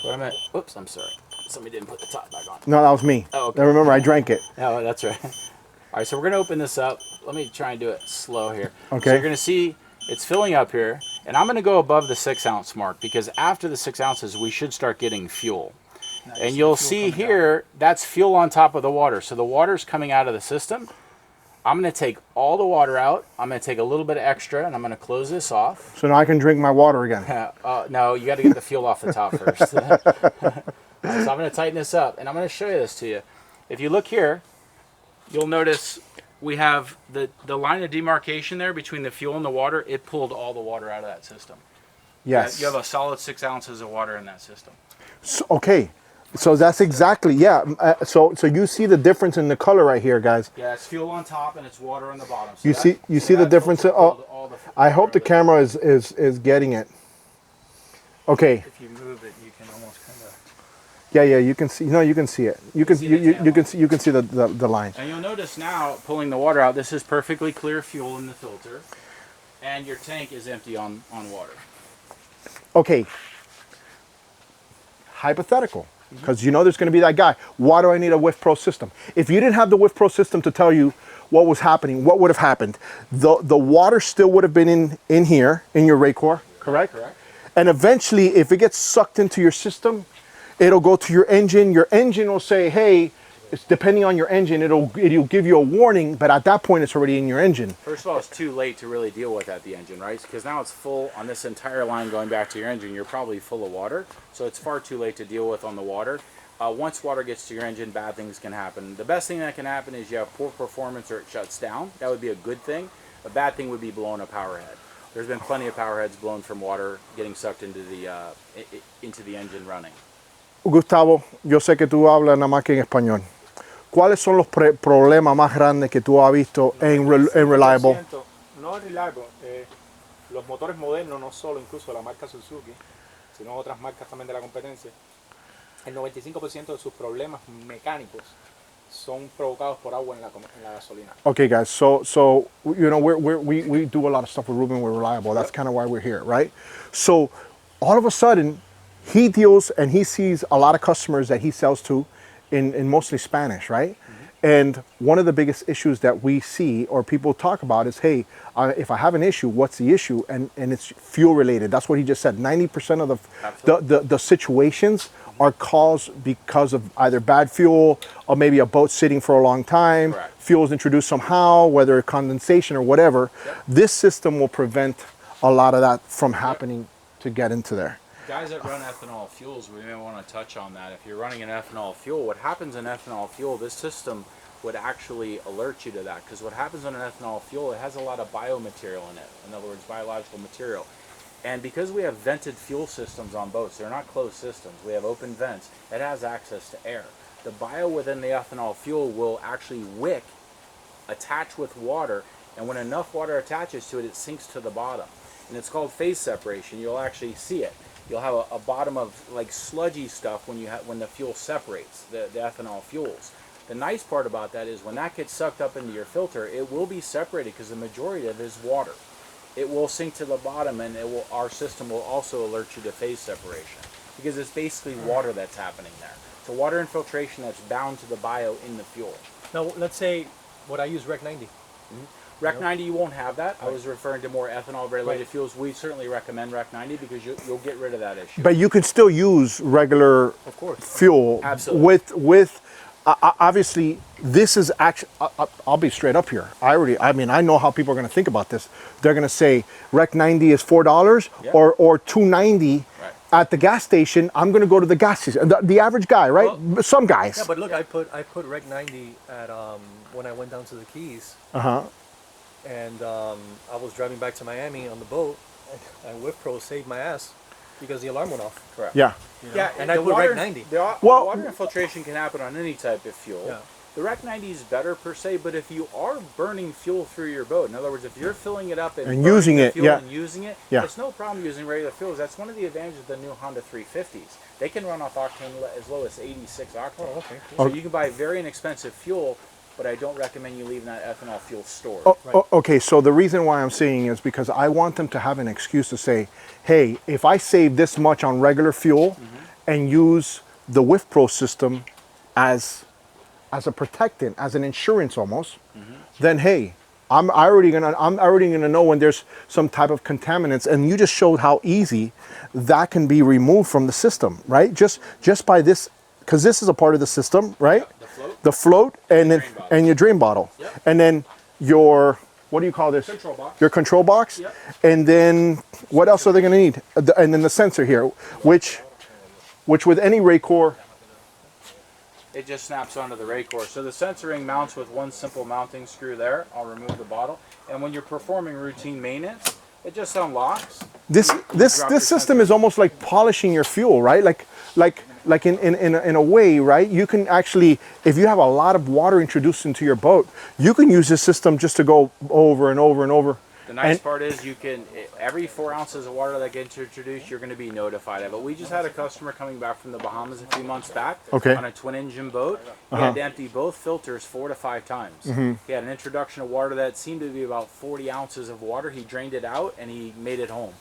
Speaker 2: But I'm going to, oops, I'm sorry. Somebody didn't put the top back on.
Speaker 1: No, that was me.
Speaker 2: Oh, okay.
Speaker 1: Now remember, I drank it.
Speaker 2: Oh, that's right. All right, so we're going to open this up. Let me try and do it slow here.
Speaker 1: Okay.
Speaker 2: So you're going to see it's filling up here, and I'm going to go above the 6 ounce mark because after the 6 ounces, we should start getting fuel. And you'll see here, that's fuel on top of the water. So the water's coming out of the system. I'm going to take all the water out. I'm going to take a little bit of extra, and I'm going to close this off.
Speaker 1: So now I can drink my water again.
Speaker 2: No, you got to get the fuel off the top first. So I'm going to tighten this up, and I'm going to show you this to you. If you look here, you'll notice we have the line of demarcation there between the fuel and the water. It pulled all the water out of that system.
Speaker 1: Yes.
Speaker 2: You have a solid 6 ounces of water in that system.
Speaker 1: So, okay. So that's exactly, yeah. So you see the difference in the color right here, guys.
Speaker 2: Yeah, it's fuel on top and it's water on the bottom. So
Speaker 1: You see the difference?
Speaker 2: All the
Speaker 1: I hope the camera is getting it. Okay.
Speaker 3: If you move it, you can almost kind of.
Speaker 1: Yeah, you can see. No, you can see it. You can you can see the line.
Speaker 2: And you'll notice now, pulling the water out, this is perfectly clear fuel in the filter, and your tank is empty on water.
Speaker 1: Okay. Hypothetical, because you know there's going to be that guy. Why do I need a Wif Pro system? If you didn't have the Wif Pro system to tell you what was happening, what would have happened? The water still would have been in here in your Raycor, correct?
Speaker 2: Correct.
Speaker 1: And eventually, if it gets sucked into your system, it'll go to your engine. Your engine will say, hey, it's depending on your engine, it'll give you a warning, but at that point, it's already in your engine.
Speaker 2: First of all, it's too late to really deal with at the engine, right? Because now it's full on this entire line going back to your engine. You're probably full of water, so it's far too late to deal with on the water. once water gets to your engine, bad things can happen. The best thing that can happen is you have poor performance or it shuts down. That would be a good thing. A bad thing would be blowing a power head. There's been plenty of power heads blown from water getting sucked into the engine running.
Speaker 1: Gustavo, yo sé que tú hablas nada más que en español. ¿Cuáles son los problemas más grandes que tú has visto en Reliable?
Speaker 3: 95% no es Reliable. Los motores modernos, no solo incluso la marca Suzuki, sino otras marcas también de la competencia, el 95% de sus problemas mecánicos son provocados por agua en la gasolina.
Speaker 1: Okay, guys. So you know we do a lot of stuff with Ruben. We're Reliable. That's kind of why we're here, right? So all of a sudden, he deals and he sees a lot of customers that he sells to in mostly Spanish, right? And one of the biggest issues that we see or people talk about is, hey, if I have an issue, what's the issue? And it's fuel related. That's what he just said. 90% of the situations are caused because of either bad fuel or maybe a boat sitting for a long time.
Speaker 2: Correct.
Speaker 1: Fuel is introduced somehow, whether condensation or whatever.
Speaker 2: Yep.
Speaker 1: This system will prevent a lot of that from happening to get into there.
Speaker 2: Guys that run ethanol fuels, we may want to touch on that. If you're running an ethanol fuel, what happens in ethanol fuel, this system would actually alert you to that. Because what happens in an ethanol fuel, it has a lot of biomaterial in it. In other words, biological material. And because we have vented fuel systems on boats, they're not closed systems. We have open vents. It has access to air. The bio within the ethanol fuel will actually wick, attach with water, and when enough water attaches to it, it sinks to the bottom. And it's called phase separation. You'll actually see it. You'll have a bottom of like sludgy stuff when the fuel separates, the ethanol fuels. The nice part about that is when that gets sucked up into your filter, it will be separated because the majority of it is water. It will sink to the bottom, and our system will also alert you to phase separation because it's basically water that's happening there. So water infiltration that's bound to the bio in the fuel.
Speaker 4: Now, let's say what I use Rec 90.
Speaker 2: Rec 90, you won't have that. I was referring to more ethanol-related
Speaker 4: Right.
Speaker 2: fuels. We certainly recommend Rec 90 because you'll get rid of that issue.
Speaker 1: But you can still use regular
Speaker 4: Of course.
Speaker 1: fuel
Speaker 2: Absolutely.
Speaker 1: with obviously this is actually I'll be straight up here. I know how people are going to think about this. They're going to say Rec 90 is $4
Speaker 2: Yeah.
Speaker 1: or $2.90
Speaker 2: Right.
Speaker 1: at the gas station. I'm going to go to the gas station. The average guy, right? Some guys.
Speaker 4: Yeah, but look, I put Rec 90 at when I went down to the Keys,
Speaker 1: Uh-huh.
Speaker 4: and I was driving back to Miami on the boat, and Wif Pro saved my ass because the alarm went off.
Speaker 2: Correct.
Speaker 1: Yeah.
Speaker 4: You know?
Speaker 2: Yeah,
Speaker 4: and I
Speaker 2: the
Speaker 4: put
Speaker 2: water,
Speaker 4: Rec 90.
Speaker 1: Well-
Speaker 2: water infiltration can happen on any type of fuel.
Speaker 4: Yeah.
Speaker 2: The Rec 90 is better per se, but if you are burning fuel through your boat, in other words, if you're filling it up and burning
Speaker 1: using
Speaker 2: the
Speaker 1: it,
Speaker 2: fuel
Speaker 1: yeah.
Speaker 2: and using it,
Speaker 1: Yeah.
Speaker 2: it's no problem using regular fuels. That's one of the advantages of the new Honda 350s. They can run off octane as low as 86 octane.
Speaker 4: Oh, okay.
Speaker 2: So you can buy very inexpensive fuel, but I don't recommend you leaving that ethanol fuel stored.
Speaker 1: Okay, so the reason why I'm saying is because I want them to have an excuse to say, hey, if I save this much on regular fuel and use the Wif Pro system as a protectant, as an insurance almost, then hey, I'm already gonna know when there's some type of contaminants, and you just showed how easy that can be removed from the system, right? Just by this, because this is a part of the system, right?
Speaker 2: The float.
Speaker 1: And then
Speaker 2: Drain bottle.
Speaker 1: and your drain bottle,
Speaker 2: Yep.
Speaker 1: and then your what do you call this?
Speaker 2: Control box.
Speaker 1: Your control box,
Speaker 2: Yep.
Speaker 1: and then what else are they gonna need? And then the sensor here, which with any Raycor.
Speaker 2: It just snaps onto the Raycor. So the sensor ring mounts with one simple mounting screw there. I'll remove the bottle. And when you're performing routine maintenance, it just unlocks.
Speaker 1: This
Speaker 2: drop your
Speaker 1: system is almost like polishing your fuel, right? Like in a way, right? You can actually, if you have a lot of water introduced into your boat, you can use this system just to go over and over and over.
Speaker 2: The nice
Speaker 1: And-
Speaker 2: part is you can, every 4 ounces of water that gets introduced, you're going to be notified of it. We just had a customer coming back from the Bahamas a few months back
Speaker 1: Okay.
Speaker 2: on a twin engine boat. He had to empty both filters 4 to 5 times. He had an introduction of water that seemed to be about 40 ounces of water. He drained it out and he made it home.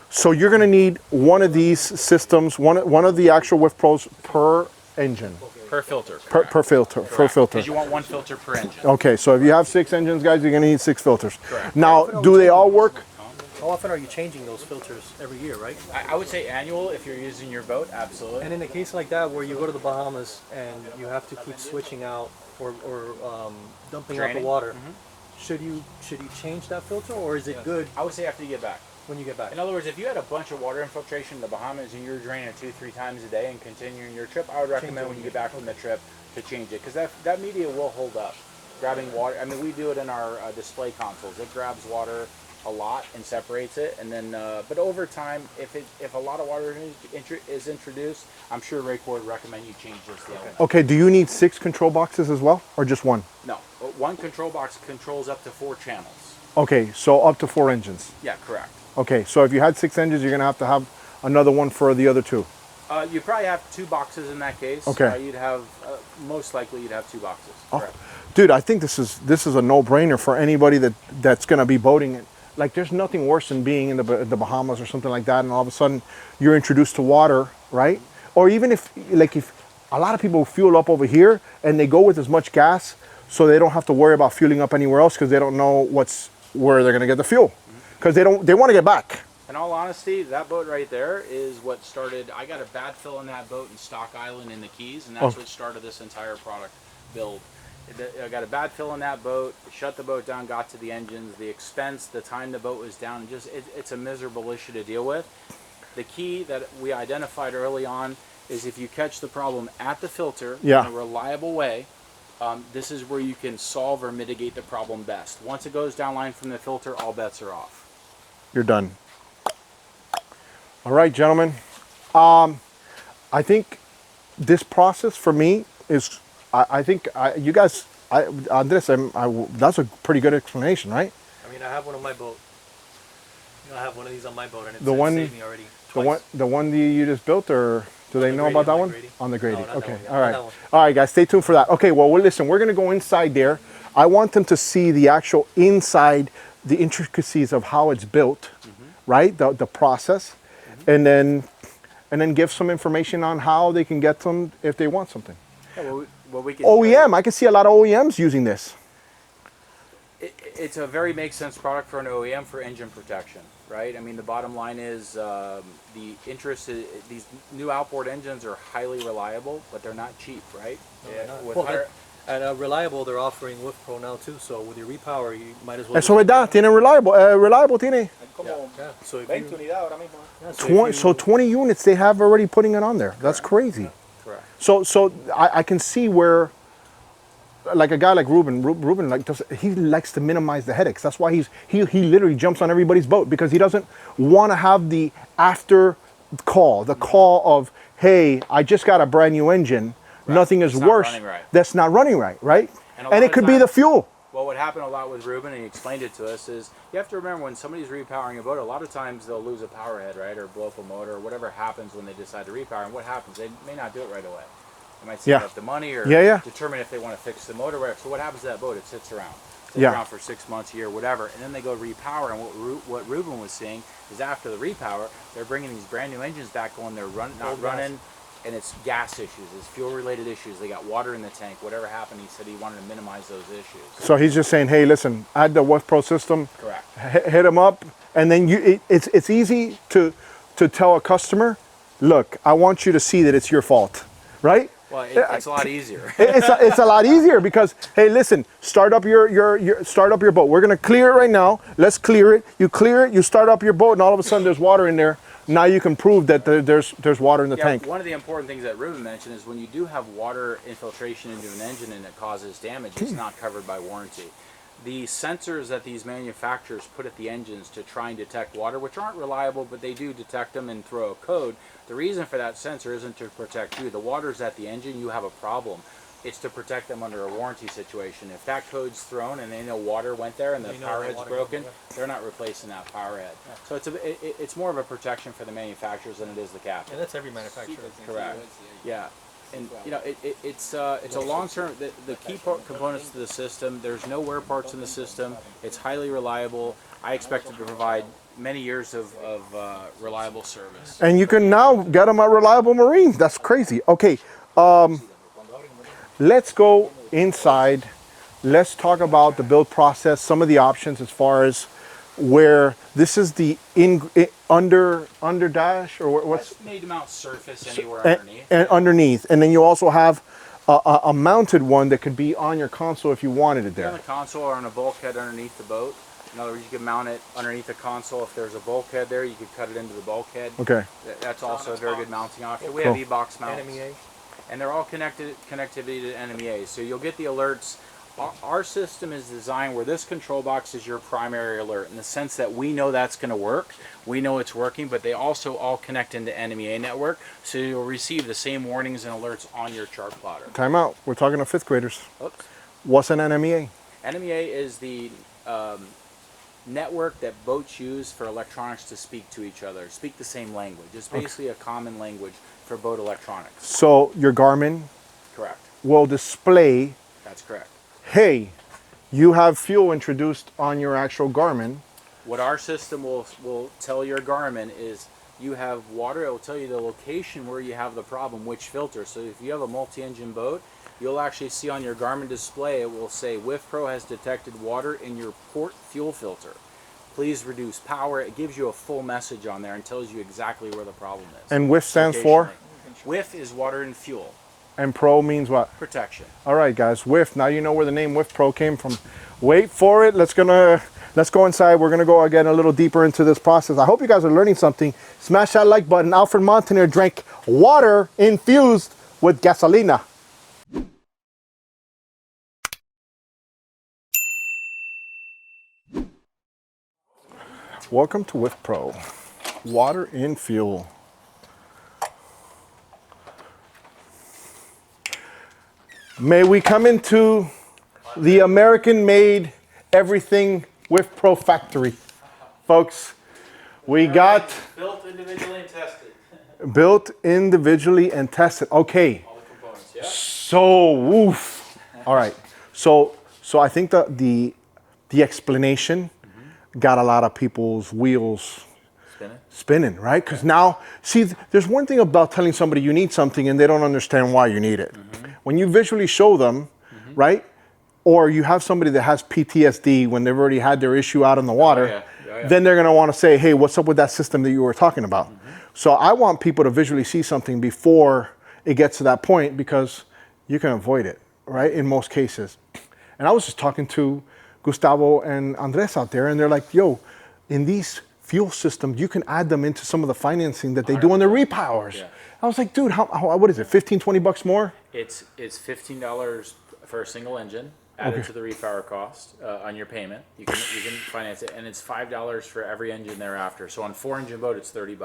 Speaker 1: So you're gonna need one of these systems, one of the actual Wif Pros per engine,
Speaker 2: Per filter.
Speaker 1: per filter, per filter.
Speaker 2: Because you want one filter per engine.
Speaker 1: Okay, so if you have 6 engines, guys, you're gonna need 6 filters.
Speaker 2: Correct.
Speaker 1: Now, do they all work?
Speaker 4: How often are you changing those filters every year, right?
Speaker 2: I would say annual if you're using your boat, absolutely.
Speaker 4: And in a case like that where you go to the Bahamas and you have to keep switching out or dumping out
Speaker 2: Draining?
Speaker 4: the water, should you change that filter, or is it good?
Speaker 2: I would say after you get back.
Speaker 4: when you get back.
Speaker 2: In other words, if you had a bunch of water infiltration in the Bahamas and you're draining it 2-3 times a day and continuing your trip, I would recommend when you get back from the trip to change it, because that media will hold up. Grabbing water, I mean, we do it in our display consoles. It grabs water a lot and separates it, and then but over time, if a lot of water is introduced, I'm sure Raycor would recommend you change this.
Speaker 1: Okay, do you need 6 control boxes as well, or just one?
Speaker 2: No, one control box controls up to 4 channels.
Speaker 1: Okay, so up to 4 engines.
Speaker 2: Yeah, correct.
Speaker 1: Okay, so if you had 6 engines, you're gonna have another one for the other 2.
Speaker 2: You probably have 2 boxes in that case.
Speaker 1: Okay.
Speaker 2: You'd have most likely you'd have 2 boxes.
Speaker 1: Oh,
Speaker 2: Correct.
Speaker 1: dude, I think this is a no-brainer for anybody that's gonna be boating it. Like, there's nothing worse than being in the Bahamas or something like that, and all of a sudden you're introduced to water, right? Or even if a lot of people fuel up over here and they go with as much gas, so they don't have to worry about fueling up anywhere else because they don't know where they're gonna get the fuel, because they want to get back.
Speaker 2: In all honesty, that boat right there is what started. I got a bad fill in that boat in Stock Island in the Keys, and that's what started this entire product build. I got a bad fill in that boat, shut the boat down, got to the engines, the expense, the time the boat was down, it's a miserable issue to deal with. The key that we identified early on is if you catch the problem at the filter in a reliable way, this is where you can solve or mitigate the problem best. Once it goes downline from the filter, all bets are off.
Speaker 1: You're done. All right, gentlemen. I think this process for me is, you guys, Andres, that's a pretty good explanation, right?
Speaker 4: I mean, I have one on my boat. I have one of these on my boat, and it's
Speaker 1: The one-
Speaker 4: saved me already twice.
Speaker 1: The one that you just built, or do they
Speaker 4: the
Speaker 1: know
Speaker 4: Grady,
Speaker 1: about that
Speaker 4: on the
Speaker 1: one?
Speaker 4: Grady.
Speaker 1: On the Grady.
Speaker 4: No, not that
Speaker 1: Okay.
Speaker 4: one.
Speaker 1: All right.
Speaker 4: Not that one.
Speaker 1: All right, guys, stay tuned for that. Okay. Well, listen, we're gonna go inside there. I want them to see the actual inside, the intricacies of how it's built, right? The process, and then give some information on how they can get them if they want something.
Speaker 2: Yeah, well, we can
Speaker 1: OEM, I can see a lot of OEMs using this.
Speaker 2: It's a very makes sense product for an OEM for engine protection, right? I mean, the bottom line is the interest. These new outboard engines are highly reliable, but they're not cheap, right?
Speaker 4: No, they're not.
Speaker 2: With
Speaker 4: Well,
Speaker 2: higher-
Speaker 4: and reliable, they're offering Wif Pro now too. So with your repower, you might as well.
Speaker 1: Eso es verdad, tiene reliable tiene.
Speaker 3: Hay como
Speaker 4: Yeah. So if
Speaker 3: 20
Speaker 4: you,
Speaker 3: unidades ahora mismo.
Speaker 4: yeah, so if
Speaker 1: 20,
Speaker 4: you-
Speaker 1: so 20 units they have already putting it on there. That's crazy.
Speaker 2: correct.
Speaker 1: So I can see where, like a guy like Ruben he likes to minimize the headaches. That's why he literally jumps on everybody's boat, because he doesn't want to have the after call, the call of, hey, I just got a brand new engine. Nothing is
Speaker 2: It's not
Speaker 1: worse.
Speaker 2: running right.
Speaker 1: That's not running right, right?
Speaker 2: And a
Speaker 1: And
Speaker 2: lot
Speaker 1: it
Speaker 2: of
Speaker 1: could be the
Speaker 2: times-
Speaker 1: fuel.
Speaker 2: Well, what happened a lot with Ruben, and he explained it to us, is you have to remember when somebody's repowering a boat, a lot of times they'll lose a power head, right, or blow up a motor, or whatever happens when they decide to repower. And what happens? They may not do it right away. They might save up the money or determine if they want to fix the motor. Whatever. So what happens to that boat? It sits around. Around for 6 months, a year, whatever, and then they go repower. And what Ruben was seeing is after the repower, they're bringing these brand new engines back going. They're not running. And it's gas issues, it's fuel-related issues. They got water in the tank. Whatever happened, he said he wanted to minimize those issues.
Speaker 1: So he's just saying, hey, listen, add the Wif Pro system.
Speaker 2: Correct.
Speaker 1: Hit him up, and then it's easy to tell a customer, look, I want you to see that it's your fault, right?
Speaker 2: Well, it's a lot easier.
Speaker 1: It's a lot easier because, hey, listen, start up your boat. We're gonna clear it right now. Let's clear it. You clear it. You start up your boat, and all of a sudden there's water in there. Now you can prove that there's water in the tank.
Speaker 2: One of the important things that Ruben mentioned is when you do have water infiltration into an engine and it causes damage, it's not covered by warranty. The sensors that these manufacturers put at the engines to try and detect water, which aren't reliable, but they do detect them and throw a code. The reason for that sensor isn't to protect you. The water's at the engine, you have a problem. It's to protect them under a warranty situation. If that code's thrown and they know water went there and the power head's broken, they're not replacing that power head. So it's more of a protection for the manufacturers than it is the captain.
Speaker 4: and that's every manufacturer.
Speaker 2: Correct. Yeah. And you know, it's a long-term. The key components to the system. There's no wear parts in the system. It's highly reliable. I expect it to provide many years of reliable service.
Speaker 1: And you can now get them at Reliable Marines. That's crazy. Okay, let's go inside. Let's talk about the build process, some of the options as far as where this is the under dash, or what's
Speaker 2: That's made to mount surface anywhere underneath.
Speaker 1: and underneath, and then you also have a mounted one that could be on your console if you wanted it
Speaker 2: On
Speaker 1: there.
Speaker 2: the console or on a bulkhead underneath the boat. In other words, you can mount it underneath the console. If there's a bulkhead there, you could cut it into the bulkhead.
Speaker 1: Okay.
Speaker 2: That's also a very good mounting option. We
Speaker 1: Cool.
Speaker 2: have e-box mounts.
Speaker 3: NMEA.
Speaker 2: And they're all connectivity to NMEA. So you'll get the alerts. Our system is designed where this control box is your primary alert in the sense that we know that's going to work. We know it's working, but they also all connect into NMEA network. So you'll receive the same warnings and alerts on your chart plotter.
Speaker 1: Time out. We're talking to fifth graders.
Speaker 2: Oops.
Speaker 1: What's an NMEA?
Speaker 2: NMEA is the network that boats use for electronics to speak to each other, speak the same language. It's basically a common language for boat electronics.
Speaker 1: So your Garmin
Speaker 2: Correct.
Speaker 1: will display,
Speaker 2: That's correct.
Speaker 1: hey, you have fuel introduced on your actual Garmin.
Speaker 2: What our system will tell your Garmin is you have water. It will tell you the location where you have the problem, which filter. So if you have a multi-engine boat, you'll actually see on your Garmin display, it will say Wif Pro has detected water in your port fuel filter. Please reduce power. It gives you a full message on there and tells you exactly where the problem is.
Speaker 1: And WIF stands for?
Speaker 2: Wif is water and fuel
Speaker 1: And Pro means what?
Speaker 2: protection.
Speaker 1: All right, guys, Wif. Now you know where the name Wif Pro came from. Wait for it. Let's go inside. We're gonna go again a little deeper into this process. I hope you guys are learning something. Smash that like button. Alfred Montaner drank water infused with gasolina. Welcome to Wif Pro. Water in fuel. May we come into the American-made everything Wif Pro factory. Folks, we got
Speaker 2: Built individually and tested.
Speaker 1: built individually and tested. Okay,
Speaker 2: All the components, yeah?
Speaker 1: so woof. All right, so I think the explanation got a lot of people's wheels spinning, right? Because now, see, there's one thing about telling somebody you need something and they don't understand why you need it. When you visually show them, right? Or you have somebody that has PTSD when they've already had their issue out in the water, then they're gonna wanna say, hey, what's up with that system that you were talking about? So I want people to visually see something before it gets to that point because you can avoid it, right? In most cases. And I was just talking to Gustavo and Andres out there and they're like, yo, in these fuel systems, you can add them into some of the financing that they do on the repowers.
Speaker 2: Yeah.
Speaker 1: I was like, dude, how what is it, 15, 20 bucks more?
Speaker 2: It's $15 for a single engine added to the repower cost on your payment. You can finance it, and it's $5 for every engine thereafter. So on 4-engine boat, it's $30.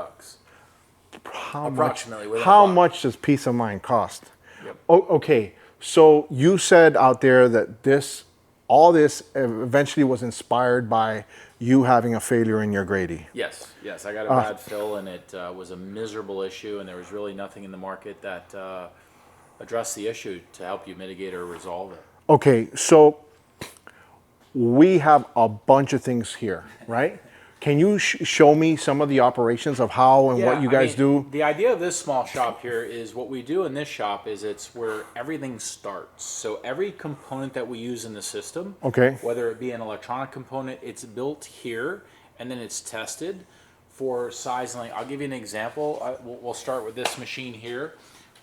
Speaker 2: Approximately.
Speaker 1: How much does peace of mind cost?
Speaker 2: Yep.
Speaker 1: Okay, so you said out there that all this eventually was inspired by you having a failure in your Grady.
Speaker 2: Yes. I got a bad fill, and it was a miserable issue, and there was really nothing in the market that addressed the issue to help you mitigate or resolve it.
Speaker 1: Okay, so we have a bunch of things here, right? Can you show me some of the operations of how and what you guys do?
Speaker 2: The idea of this small shop here is what we do in this shop is it's where everything starts. So every component that we use in the system,
Speaker 1: Okay.
Speaker 2: whether it be an electronic component, it's built here and then it's tested for size and length. I'll give you an example. We'll start with this machine here.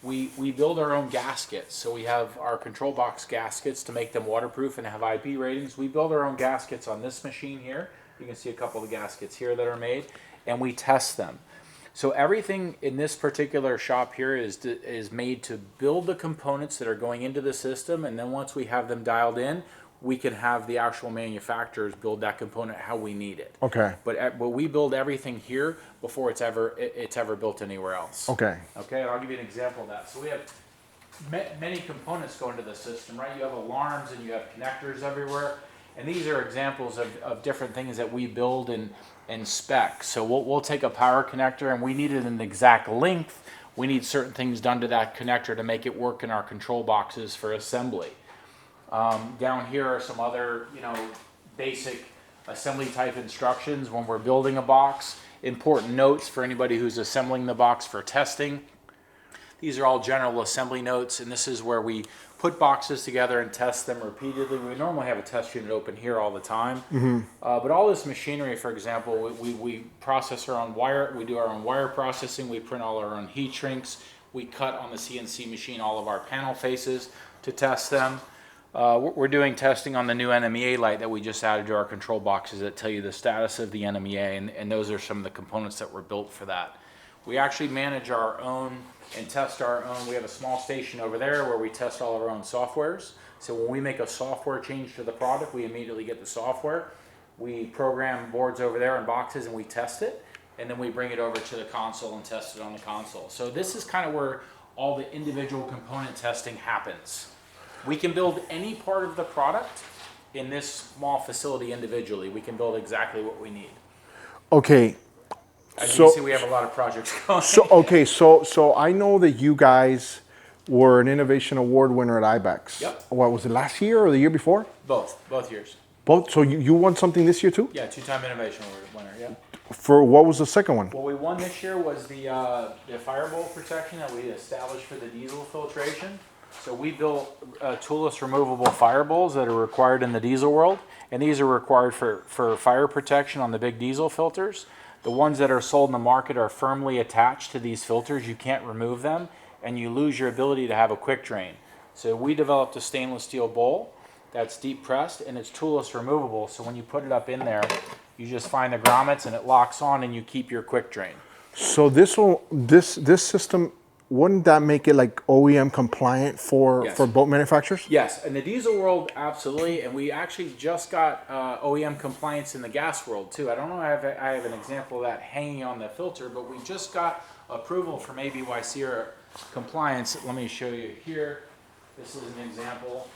Speaker 2: We build our own gaskets. So we have our control box gaskets to make them waterproof and have IP ratings. We build our own gaskets on this machine here. You can see a couple of the gaskets here that are made, and we test them. So everything in this particular shop here is made to build the components that are going into the system, and then once we have them dialed in, we can have the actual manufacturers build that component how we need it.
Speaker 1: Okay.
Speaker 2: But we build everything here before it's ever built anywhere else.
Speaker 1: Okay.
Speaker 2: Okay, and I'll give you an example of that. So we have many components go into the system, right? You have alarms and you have connectors everywhere. And these are examples of different things that we build and spec. So we'll take a power connector and we need it an exact length. We need certain things done to that connector to make it work in our control boxes for assembly. Down here are some other, basic assembly type instructions when we're building a box. Important notes for anybody who's assembling the box for testing. These are all general assembly notes, and this is where we put boxes together and test them repeatedly. We normally have a test unit open here all the time. But all this machinery, for example, we process our own wire. We do our own wire processing. We print all our own heat shrinks. We cut on the CNC machine all of our panel faces to test them. We're doing testing on the new NMEA light that we just added to our control boxes that tell you the status of the NMEA, and those are some of the components that were built for that. We actually manage our own and test our own. We have a small station over there where we test all of our own softwares. So when we make a software change to the product, we immediately get the software. We program boards over there in boxes and we test it, and then we bring it over to the console and test it on the console. So this is kind of where all the individual component testing happens. We can build any part of the product in this small facility individually. We can build exactly what we need.
Speaker 5: Okay.
Speaker 2: As you can see, we have a lot of projects going.
Speaker 5: So I know that you guys were an Innovation Award winner at IBEX.
Speaker 2: Yep.
Speaker 5: What was it, last year or the year before?
Speaker 2: Both years.
Speaker 5: Both. So you won something this year too?
Speaker 2: Yeah, 2-time Innovation Award winner, yeah.
Speaker 5: For what was the second one?
Speaker 2: What we won this year was the firebolt protection that we established for the diesel filtration. So we built toolless removable fire bowls that are required in the diesel world, and these are required for fire protection on the big diesel filters. The ones that are sold in the market are firmly attached to these filters. You can't remove them, and you lose your ability to have a quick drain. So we developed a stainless steel bowl that's deep pressed, and it's toolless removable. So when you put it up in there, you just find the grommets and it locks on, and you keep your quick drain.
Speaker 5: So this system, wouldn't that make it like OEM compliant for boat manufacturers?
Speaker 2: Yes, in the diesel world, absolutely, and we actually just got OEM compliance in the gas world too. I don't know if I have an example of that hanging on the filter, but we just got approval from ABYC compliance. Let me show you here. This is an example.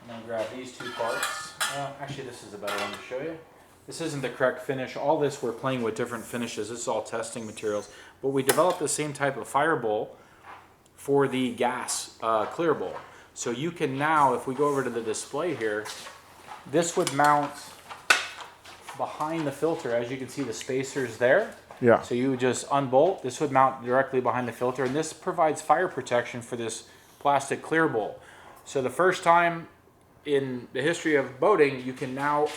Speaker 2: I'm going to grab these two parts. Actually, this is a better one to show you. This isn't the correct finish. All this, we're playing with different finishes. This is all testing materials. But we developed the same type of fire bowl for the gas clear bowl. So you can now, if we go over to the display here, this would mount behind the filter. As you can see, the spacer's there.
Speaker 5: Yeah.
Speaker 2: So you would just unbolt. This would mount directly behind the filter, and this provides fire protection for this plastic clear bowl. So the first time in the history of boating, you can now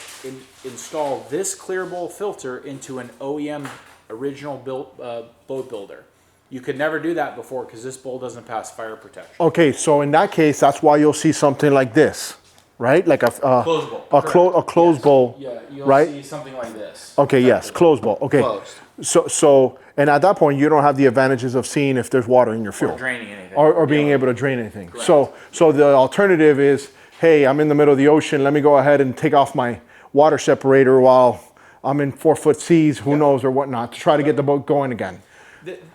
Speaker 2: install this clear bowl filter into an OEM original built boat builder. You could never do that before because this bowl doesn't pass fire protection.
Speaker 5: Okay, so in that case, that's why you'll see something like this, right? Like
Speaker 2: Closed bowl.
Speaker 5: a closed bowl.
Speaker 2: Yeah, you'll
Speaker 5: right?
Speaker 2: see something like this.
Speaker 5: Okay, yes, closed bowl. Okay.
Speaker 2: Closed.
Speaker 5: So and at that point, you don't have the advantages of seeing if there's water in your fuel.
Speaker 2: Or draining anything.
Speaker 5: Or being able to drain anything.
Speaker 2: Correct.
Speaker 5: So the alternative is, hey, I'm in the middle of the ocean. Let me go ahead and take off my water separator while I'm in 4-foot seas, who knows, or whatnot, to try to get the boat going again.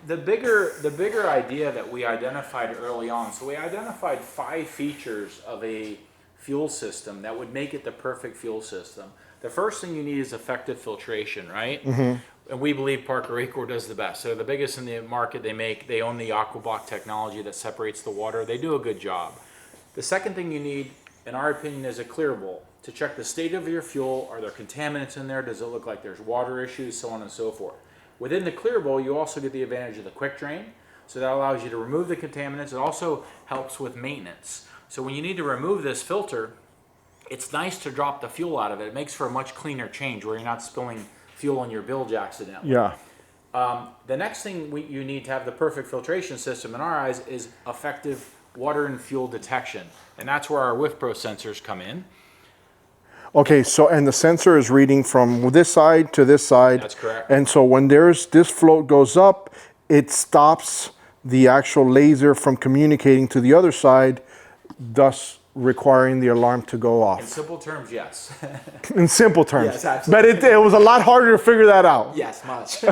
Speaker 2: The bigger idea that we identified early on, so we identified 5 features of a fuel system that would make it the perfect fuel system. The first thing you need is effective filtration, right? Mm-hmm. And we believe Parker Acor does the best. They're the biggest in the market. They own the AquaBlock technology that separates the water. They do a good job. The second thing you need, in our opinion, is a clear bowl to check the state of your fuel. Are there contaminants in there? Does it look like there's water issues? So on and so forth. Within the clear bowl, you also get the advantage of the quick drain. So that allows you to remove the contaminants. It also helps with maintenance. So when you need to remove this filter, it's nice to drop the fuel out of it. It makes for a much cleaner change where you're not spilling fuel on your bilge accidentally.
Speaker 5: Yeah.
Speaker 2: The next thing you need to have the perfect filtration system in our eyes is effective water and fuel detection. And that's where our Wif Pro sensors come in.
Speaker 5: Okay, so and the sensor is reading from this side to this side.
Speaker 2: That's correct.
Speaker 5: And so when this float goes up, it stops the actual laser from communicating to the other side, thus requiring the alarm to go
Speaker 2: In
Speaker 5: off.
Speaker 2: simple terms, yes.
Speaker 5: In simple terms.
Speaker 2: Yes, absolutely.
Speaker 5: But it was a lot harder to figure that out.
Speaker 2: Yes, much.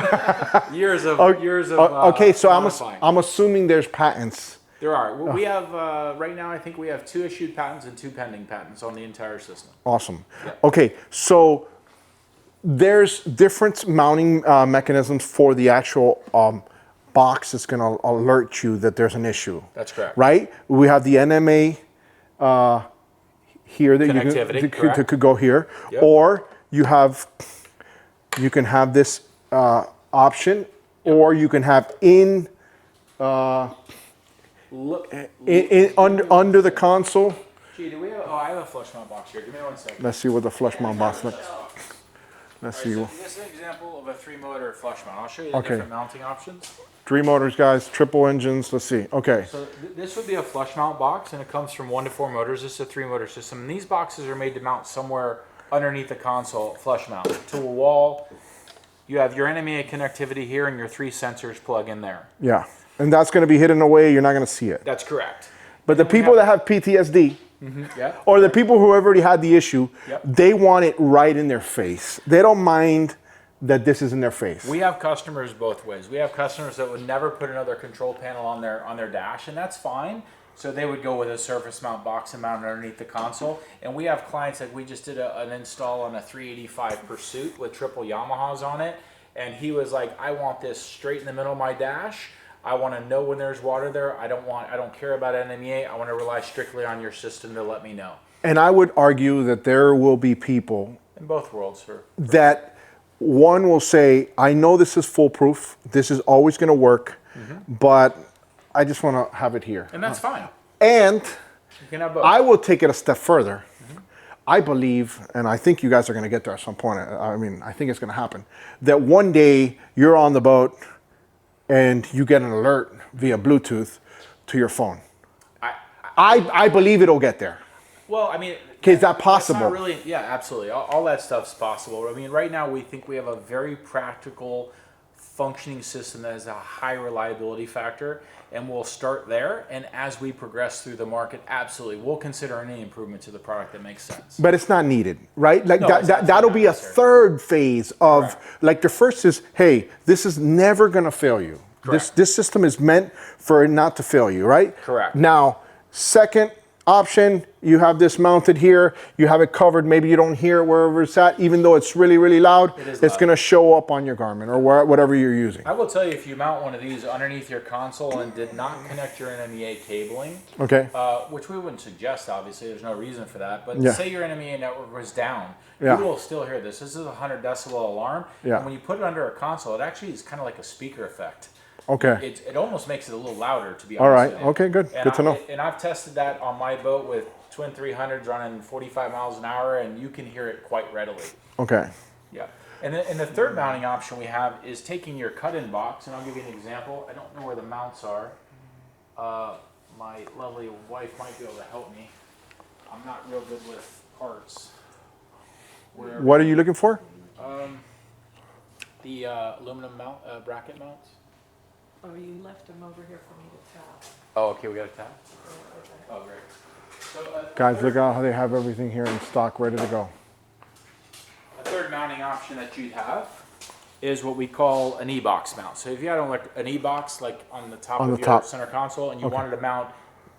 Speaker 2: years of
Speaker 5: Okay, so
Speaker 2: modifying.
Speaker 5: I'm assuming there's patents.
Speaker 2: There are. We have, right now, I think we have 2 issued patents and 2 pending patents on the entire system.
Speaker 5: Awesome.
Speaker 2: Yeah.
Speaker 5: Okay, so there's different mounting mechanisms for the actual box that's going to alert you that there's an issue.
Speaker 2: That's correct.
Speaker 5: Right? We have the NMA here that
Speaker 2: Connectivity,
Speaker 5: you could go here,
Speaker 2: Yep.
Speaker 5: or you can have this option, or you can have under the console.
Speaker 2: Gee, do we have? Oh, I have a flush mount box here. Give me 1 second.
Speaker 5: Let's see what the flush mount box looks. Let's
Speaker 2: All
Speaker 5: see.
Speaker 2: right, so this is an example of a 3-motor flush mount. I'll show you the
Speaker 5: Okay.
Speaker 2: different mounting options.
Speaker 5: 3 motors, guys, triple engines. Let's see. Okay.
Speaker 2: So this would be a flush mount box, and it comes from 1 to 4 motors. This is a 3-motor system. And these boxes are made to mount somewhere underneath the console, flush mount, to a wall. You have your NMEA connectivity here, and your 3 sensors plug in there.
Speaker 5: Yeah. And that's going to be hidden away. You're not going to see it.
Speaker 2: That's correct.
Speaker 5: But the people that have PTSD,
Speaker 2: Yeah.
Speaker 5: or the people who have already had the issue,
Speaker 2: Yep.
Speaker 5: they want it right in their face. They don't mind that this is in their face.
Speaker 2: We have customers both ways. We have customers that would never put another control panel on their dash, and that's fine. So they would go with a surface mount box and mount it underneath the console. And we have clients like we just did an install on a 385 Pursuit with triple Yamahas on it, and he was like, "I want this straight in the middle of my dash. I want to know when there's water there. I don't care about NMEA. I want to rely strictly on your system to let me know."
Speaker 5: And I would argue that there will be people
Speaker 2: In both worlds, sir.
Speaker 5: that one will say, I know this is foolproof, this is always going to work, but I just want to have it here.
Speaker 2: And that's fine.
Speaker 5: And
Speaker 2: You can have both.
Speaker 5: I will take it a step further. I believe, and I think you guys are going to get there at some point, I mean, I think it's going to happen, that one day you're on the boat and you get an alert via Bluetooth to your phone. I believe it'll get there.
Speaker 2: Well, I mean,
Speaker 5: Okay, is that
Speaker 2: that's
Speaker 5: possible?
Speaker 2: not really, yeah, absolutely. All that stuff's possible. I mean, right now we think we have a very practical, functioning system that has a high reliability factor, and we'll start there. And as we progress through the market, absolutely, we'll consider any improvement to the product that makes sense.
Speaker 5: But it's not needed, right? Like
Speaker 2: No,
Speaker 5: that,
Speaker 2: it's
Speaker 5: that'll
Speaker 2: absolutely
Speaker 5: be a
Speaker 2: not necessary.
Speaker 5: third phase of,
Speaker 2: Correct.
Speaker 5: like the first is, hey, this is never gonna fail you.
Speaker 2: Correct.
Speaker 5: This system is meant for it not to fail you, right?
Speaker 2: Correct.
Speaker 5: Now, second option, you have this mounted here, you have it covered, maybe you don't hear it wherever it's at, even though it's really, really loud,
Speaker 2: It is
Speaker 5: it's
Speaker 2: loud.
Speaker 5: gonna show up on your Garmin or whatever you're using.
Speaker 2: I will tell you, if you mount one of these underneath your console and did not connect your NMEA cabling,
Speaker 5: Okay,
Speaker 2: which we wouldn't suggest, obviously, there's no reason for that, but
Speaker 5: Yeah.
Speaker 2: say your NMEA network was down,
Speaker 5: Yeah.
Speaker 2: you will still hear this. This is a 100 decibel alarm,
Speaker 5: Yeah.
Speaker 2: and when you put it under a console, it actually is kind of like a speaker effect.
Speaker 5: okay,
Speaker 2: It almost makes it a little louder, to be
Speaker 5: all
Speaker 2: honest
Speaker 5: right,
Speaker 2: with you.
Speaker 5: okay, good,
Speaker 2: And
Speaker 5: good to know.
Speaker 2: And I've tested that on my boat with twin 300s running 45 miles an hour, and you can hear it quite readily.
Speaker 5: Okay,
Speaker 2: Yeah. And the third mounting option we have is taking your cut-in box, and I'll give you an example. I don't know where the mounts are. My lovely wife might be able to help me. I'm not real good with parts. Where
Speaker 5: what are you looking for?
Speaker 2: the aluminum mount bracket mounts?
Speaker 6: Oh, you left them over here for me to tap.
Speaker 2: Oh, okay, we got a tab. Oh, great. So,
Speaker 5: Guys, look at how they have everything here in stock, ready to go.
Speaker 2: a third mounting option that you'd have is what we call an e-box mount. So if you had an e-box like on the top
Speaker 5: On
Speaker 2: of
Speaker 5: the
Speaker 2: your
Speaker 5: top.
Speaker 2: center console and you wanted to mount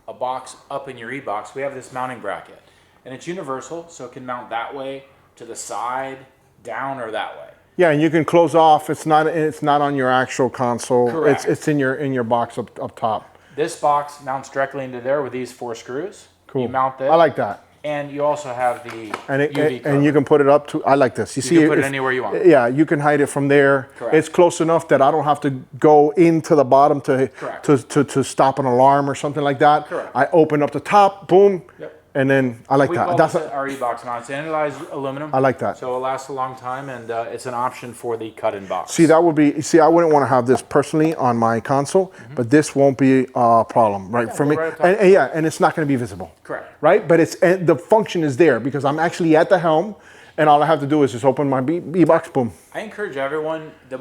Speaker 2: a box up in your e-box, we have this mounting bracket. And it's universal, so it can mount that way, to the side, down, or that way.
Speaker 5: Yeah, and you can close off. It's not on your actual console.
Speaker 2: Correct.
Speaker 5: It's in your box up top.
Speaker 2: This box mounts directly into there with these 4 screws.
Speaker 5: Cool.
Speaker 2: You mount this.
Speaker 5: I like that.
Speaker 2: And you also have the
Speaker 5: And
Speaker 2: UV cover.
Speaker 5: and you can put it up to. I like this. You see,
Speaker 2: can put it
Speaker 5: it's-
Speaker 2: anywhere you want.
Speaker 5: Yeah, you can hide it from there.
Speaker 2: Correct.
Speaker 5: It's close enough that I don't have to go into the bottom
Speaker 2: Correct.
Speaker 5: to stop an alarm or something like that.
Speaker 2: Correct.
Speaker 5: I open up the top, boom,
Speaker 2: Yep.
Speaker 5: and then I like
Speaker 2: We
Speaker 5: that.
Speaker 2: call
Speaker 5: That's
Speaker 2: this our e-box mount. It's anodized aluminum.
Speaker 5: I like that.
Speaker 2: So it lasts a long time, and it's an option for the cut-in box.
Speaker 5: See, that would be. See, I wouldn't want to have this personally on my console, but this won't be a problem, right, for
Speaker 2: go
Speaker 5: me.
Speaker 2: right up top.
Speaker 5: And yeah, and it's not going to be visible.
Speaker 2: Correct.
Speaker 5: Right, but and the function is there because I'm actually at the helm, and all I have to do is just open my B-box, boom.
Speaker 2: I encourage everyone, not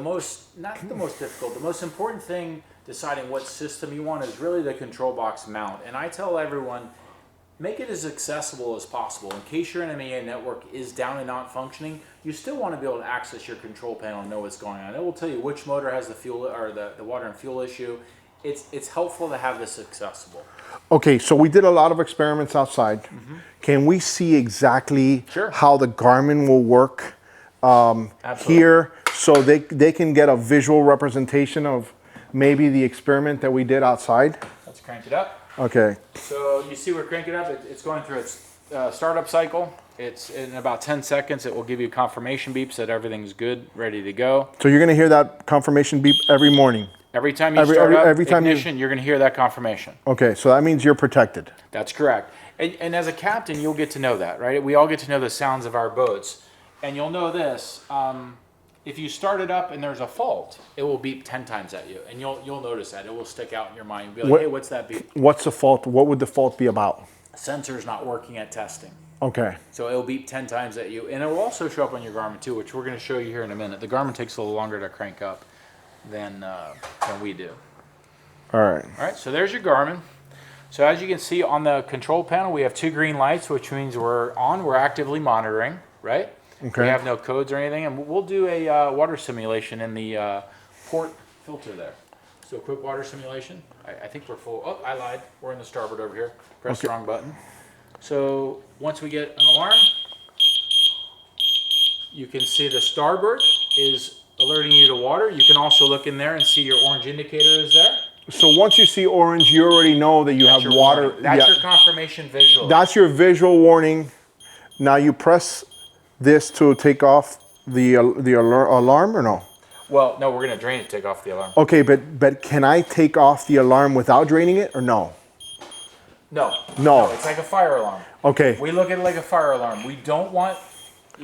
Speaker 2: the most difficult, the most important thing deciding what system you want is really the control box mount. And I tell everyone, make it as accessible as possible. In case your NMEA network is down and not functioning, you still want to be able to access your control panel and know what's going on. It will tell you which motor has the fuel or the water and fuel issue. It's helpful to have this accessible.
Speaker 5: Okay, so we did a lot of experiments outside. Can we see exactly
Speaker 2: Sure.
Speaker 5: how the Garmin will work
Speaker 2: Absolutely.
Speaker 5: here, so they can get a visual representation of maybe the experiment that we did outside?
Speaker 2: Let's crank it up.
Speaker 5: Okay.
Speaker 2: So you see we're cranking it up. It's going through its startup cycle. It's in about 10 seconds. It will give you confirmation beeps that everything's good, ready to go.
Speaker 5: So you're gonna hear that confirmation beep every morning.
Speaker 2: Every time you
Speaker 5: Every-
Speaker 2: start up
Speaker 5: every time you-
Speaker 2: ignition, you're going to hear that confirmation.
Speaker 5: Okay, so that means you're protected.
Speaker 2: That's correct. And as a captain, you'll get to know that, right? We all get to know the sounds of our boats. And you'll know this. If you start it up and there's a fault, it will beep 10 times at you, and you'll notice that. It will stick out in your mind. You'll be like, hey, what's that beep?
Speaker 5: What's the fault? What would the fault be about?
Speaker 2: Sensor's not working at testing.
Speaker 5: Okay.
Speaker 2: So it'll beep 10 times at you, and it will also show up on your Garmin too, which we're going to show you here in a minute. The Garmin takes a little longer to crank up than we do.
Speaker 5: All right.
Speaker 2: All right, so there's your Garmin. So as you can see on the control panel, we have 2 green lights, which means we're actively monitoring, right?
Speaker 5: Okay.
Speaker 2: We have no codes or anything, and we'll do a water simulation in the port filter there. So a quick water simulation. I think we're full. Oh, I lied. We're in the starboard over here. Press the wrong button. So once we get an alarm, you can see the starboard is alerting you to water. You can also look in there and see your orange indicator is there.
Speaker 5: So once you see orange, you already know that you have
Speaker 2: Your
Speaker 5: water.
Speaker 2: warning. That's your confirmation visual.
Speaker 5: That's your visual warning. Now you press this to take off the alarm or no?
Speaker 2: Well, no, we're going to drain it to take off the alarm.
Speaker 5: Okay, but can I take off the alarm without draining it or no?
Speaker 2: No.
Speaker 5: No.
Speaker 2: It's like a fire alarm.
Speaker 5: Okay.
Speaker 2: We look at it like a fire alarm. We don't want...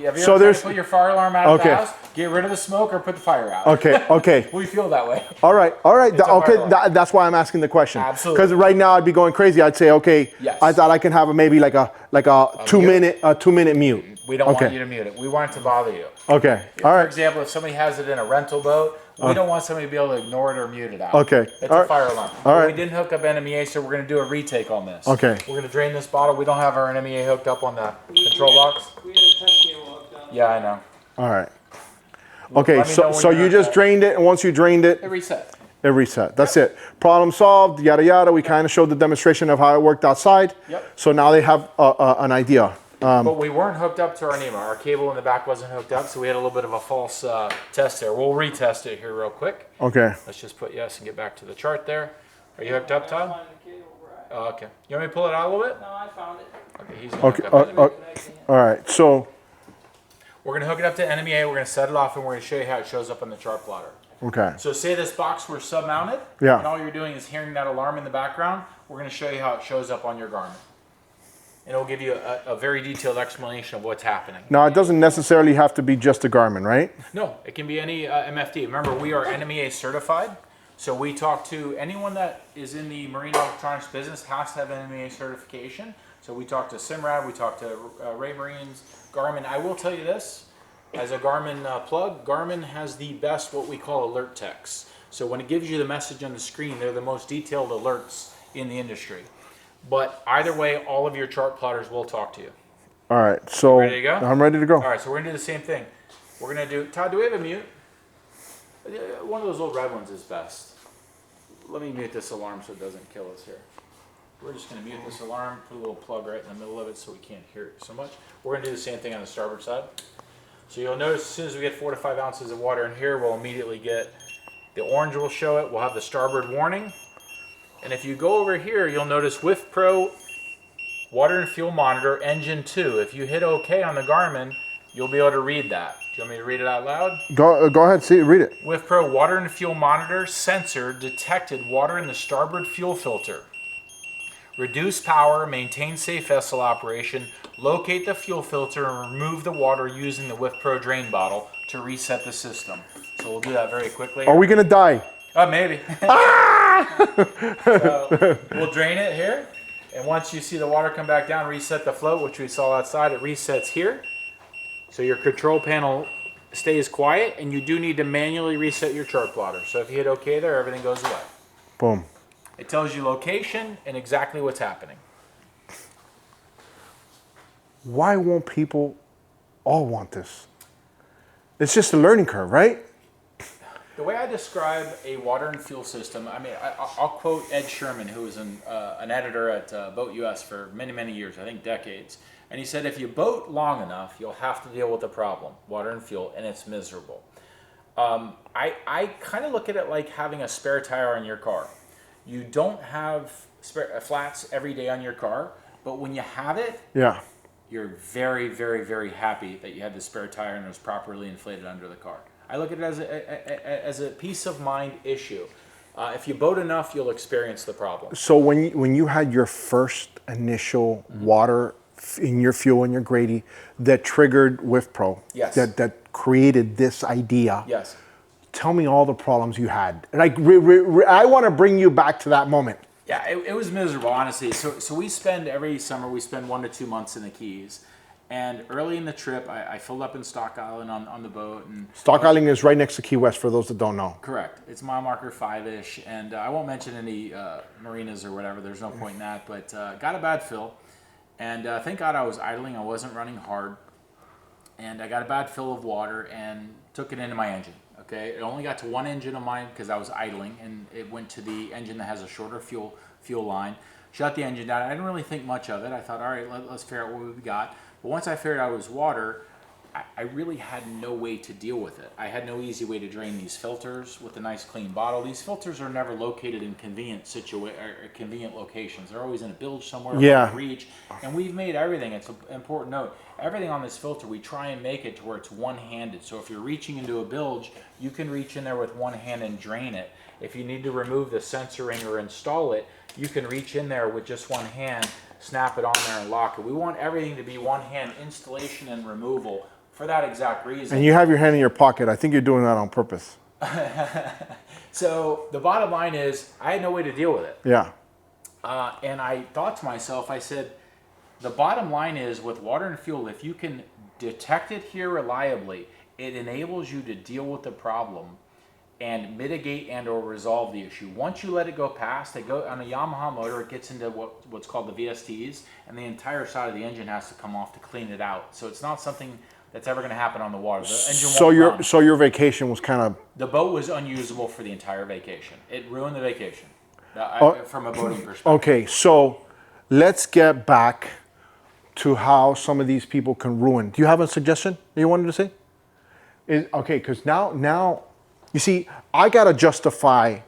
Speaker 2: Have you
Speaker 5: So
Speaker 2: ever tried
Speaker 5: there's-
Speaker 2: to put your fire alarm out of
Speaker 5: Okay.
Speaker 2: the house? Get rid of the smoke or put the fire out.
Speaker 5: Okay.
Speaker 2: We feel that way.
Speaker 5: All right.
Speaker 2: a fire alarm.
Speaker 5: That's why I'm asking the question.
Speaker 2: Absolutely.
Speaker 5: Because right now I'd be going crazy. I'd say, okay,
Speaker 2: Yes.
Speaker 5: I thought I can have maybe like a 2-minute mute.
Speaker 2: We don't
Speaker 5: Okay.
Speaker 2: want you to mute it. We want it to bother you.
Speaker 5: Okay. All
Speaker 2: For
Speaker 5: right.
Speaker 2: example, if somebody has it in a rental boat, we don't want somebody to be able to ignore it or mute it out.
Speaker 5: Okay.
Speaker 2: It's
Speaker 5: All
Speaker 2: a
Speaker 5: right.
Speaker 2: fire alarm.
Speaker 5: All
Speaker 2: But
Speaker 5: right.
Speaker 2: We didn't hook up NMEA, so we're going to do a retake on this.
Speaker 5: Okay.
Speaker 2: We're going to drain this bottle. We don't have our NMEA hooked up on the control box.
Speaker 6: We had a test game walk down.
Speaker 2: Yeah, I know.
Speaker 5: All right. Okay.
Speaker 2: Let me know when
Speaker 5: So
Speaker 2: you're
Speaker 5: you
Speaker 2: at
Speaker 5: just
Speaker 2: that.
Speaker 5: drained it, and once you drained it,
Speaker 2: It reset.
Speaker 5: it reset. That's it. Problem solved. Yada yada. We kind of showed the demonstration of how it worked outside.
Speaker 2: Yep.
Speaker 5: So now they have an idea.
Speaker 2: But we weren't hooked up to our NEMA. Our cable in the back wasn't hooked up, so we had a little bit of a false test there. We'll retest it here real quick.
Speaker 5: Okay.
Speaker 2: Let's just put yes and get back to the chart there. Are you hooked up, Todd?
Speaker 6: Find the cable, right.
Speaker 2: Oh, okay. You want me to pull it out a little bit?
Speaker 6: No, I found it.
Speaker 2: Okay, he's gonna
Speaker 5: Okay.
Speaker 2: hook up NMEA.
Speaker 5: All right. So
Speaker 2: We're going to hook it up to NMEA. We're going to set it off, and we're going to show you how it shows up on the chart plotter.
Speaker 5: okay.
Speaker 2: So say this box were sub-mounted,
Speaker 5: Yeah.
Speaker 2: and all you're doing is hearing that alarm in the background. We're going to show you how it shows up on your Garmin. And it'll give you a very detailed explanation of what's happening.
Speaker 5: Now it doesn't necessarily have to be just a Garmin, right?
Speaker 2: No, it can be any MFD. Remember, we are NMEA certified, so we talk to anyone that is in the marine electronics business has to have NMEA certification. So we talk to Simrad, we talk to Ray Marines, Garmin. I will tell you this, as a Garmin plug, Garmin has the best what we call alert text. So when it gives you the message on the screen, they're the most detailed alerts in the industry. But either way, all of your chart plotters will talk to you.
Speaker 5: All right. So
Speaker 2: Ready to go?
Speaker 5: I'm ready to go.
Speaker 2: All right, so we're gonna do the same thing. We're gonna do, Todd, do we have a mute? One of those old red ones is best. Let me mute this alarm so it doesn't kill us here. We're just gonna mute this alarm, put a little plug right in the middle of it so we can't hear it so much. We're gonna do the same thing on the starboard side. So you'll notice as soon as we get 4 to 5 ounces of water in here, we'll immediately get, the orange will show it, we'll have the starboard warning. And if you go over here, you'll notice Wif Pro Water and Fuel Monitor Engine 2. If you hit OK on the Garmin, you'll be able to read that. Do you want me to read it out loud?
Speaker 5: Go ahead. Read it.
Speaker 2: Wif Pro Water and Fuel Monitor sensor detected water in the starboard fuel filter. Reduce power, maintain safe vessel operation, locate the fuel filter, and remove the water using the Wif Pro drain bottle to reset the system. So we'll do that very quickly.
Speaker 5: Are we gonna die?
Speaker 2: Maybe. So we'll drain it here, and once you see the water come back down, reset the float, which we saw outside. It resets here, so your control panel stays quiet, and you do need to manually reset your chart plotter. So if you hit OK there, everything goes away.
Speaker 5: Boom.
Speaker 2: It tells you location and exactly what's happening.
Speaker 5: Why won't people all want this? It's just a learning curve, right?
Speaker 2: The way I describe a water and fuel system, I mean, I'll quote Ed Sherman, who was an editor at Boat US for many, many years, I think decades. And he said, if you boat long enough, you'll have to deal with the problem, water and fuel, and it's miserable. I kind of look at it like having a spare tire on your car. You don't have flats every day on your car, but when you have it,
Speaker 5: Yeah.
Speaker 2: you're very, very, very happy that you had the spare tire and it was properly inflated under the car. I look at it as a peace of mind issue. If you boat enough, you'll experience the problem.
Speaker 5: So when you had your first initial water in your fuel and your Grady that triggered Wif Pro.
Speaker 2: Yes.
Speaker 5: That created this idea.
Speaker 2: Yes.
Speaker 5: Tell me all the problems you had. Like, I want to bring you back to that moment.
Speaker 2: Yeah, it was miserable, honestly. So we spend every summer, we spend 1 to 2 months in the Keys. And early in the trip, I filled up in Stock Island on the boat. And
Speaker 5: Stock Island is right next to Key West, for those that don't know.
Speaker 2: correct. It's mile marker 5-ish. And I won't mention any marinas or whatever. There's no point in that. But got a bad fill. And thank God I was idling. I wasn't running hard. And I got a bad fill of water and took it into my engine. Okay, it only got to one engine of mine because I was idling, and it went to the engine that has a shorter fuel line. Shut the engine down. I didn't really think much of it. I thought, all right, let's figure out what we got. But once I figured out it was water, I really had no way to deal with it. I had no easy way to drain these filters with a nice clean bottle. These filters are never located in convenient locations. They're always in a bilge somewhere,
Speaker 5: Yeah.
Speaker 2: reach. And we've made everything. It's an important note. Everything on this filter, we try and make it to where it's one-handed. So if you're reaching into a bilge, you can reach in there with one hand and drain it. If you need to remove the sensor ring or install it, you can reach in there with just one hand, snap it on there and lock it. We want everything to be one-hand installation and removal for that exact reason.
Speaker 5: And you have your hand in your pocket. I think you're doing that on purpose.
Speaker 2: So the bottom line is, I had no way to deal with it.
Speaker 5: Yeah.
Speaker 2: And I thought to myself, I said, the bottom line is with water and fuel, if you can detect it here reliably, it enables you to deal with the problem and mitigate and or resolve the issue. Once you let it go past, they go on a Yamaha motor, it gets into what's called the VSTs, and the entire side of the engine has to come off to clean it out. So it's not something that's ever going to happen on the water. The engine won't run.
Speaker 5: So your vacation was kind of...
Speaker 2: The boat was unusable for the entire vacation. It ruined the vacation from a boating perspective.
Speaker 5: Okay, so let's get back to how some of these people can ruin. Do you have a suggestion that you wanted to say? Okay, because now, you see, I got to justify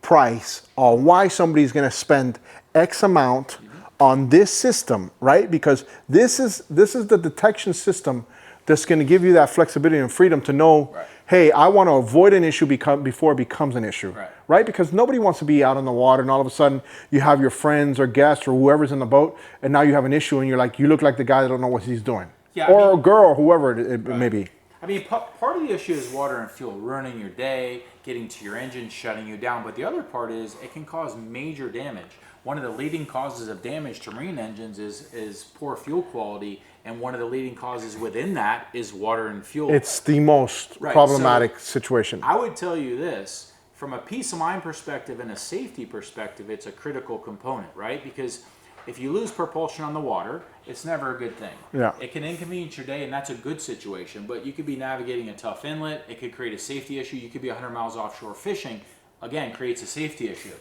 Speaker 5: price on why somebody's going to spend X amount on this system, right? Because this is the detection system that's going to give you that flexibility and freedom to know,
Speaker 2: Right.
Speaker 5: hey, I want to avoid an issue before it becomes an issue,
Speaker 2: Right.
Speaker 5: Because nobody wants to be out on the water and all of a sudden you have your friends or guests or whoever's in the boat and now you have an issue and you look like the guy that don't know what he's doing.
Speaker 2: Yeah,
Speaker 5: Or a girl, whoever it may be.
Speaker 2: I mean, part of the issue is water and fuel ruining your day, getting to your engine, shutting you down. But the other part is it can cause major damage. One of the leading causes of damage to marine engines is poor fuel quality, and one of the leading causes within that is water and fuel.
Speaker 5: It's the most
Speaker 2: Right,
Speaker 5: problematic situation.
Speaker 2: I would tell you this, from a peace of mind perspective and a safety perspective, it's a critical component, right? Because if you lose propulsion on the water, it's never a good thing.
Speaker 5: Yeah.
Speaker 2: It can inconvenience your day, and that's a good situation, but you could be navigating a tough inlet. It could create a safety issue. You could be 100 miles offshore fishing. Again, creates a safety issue.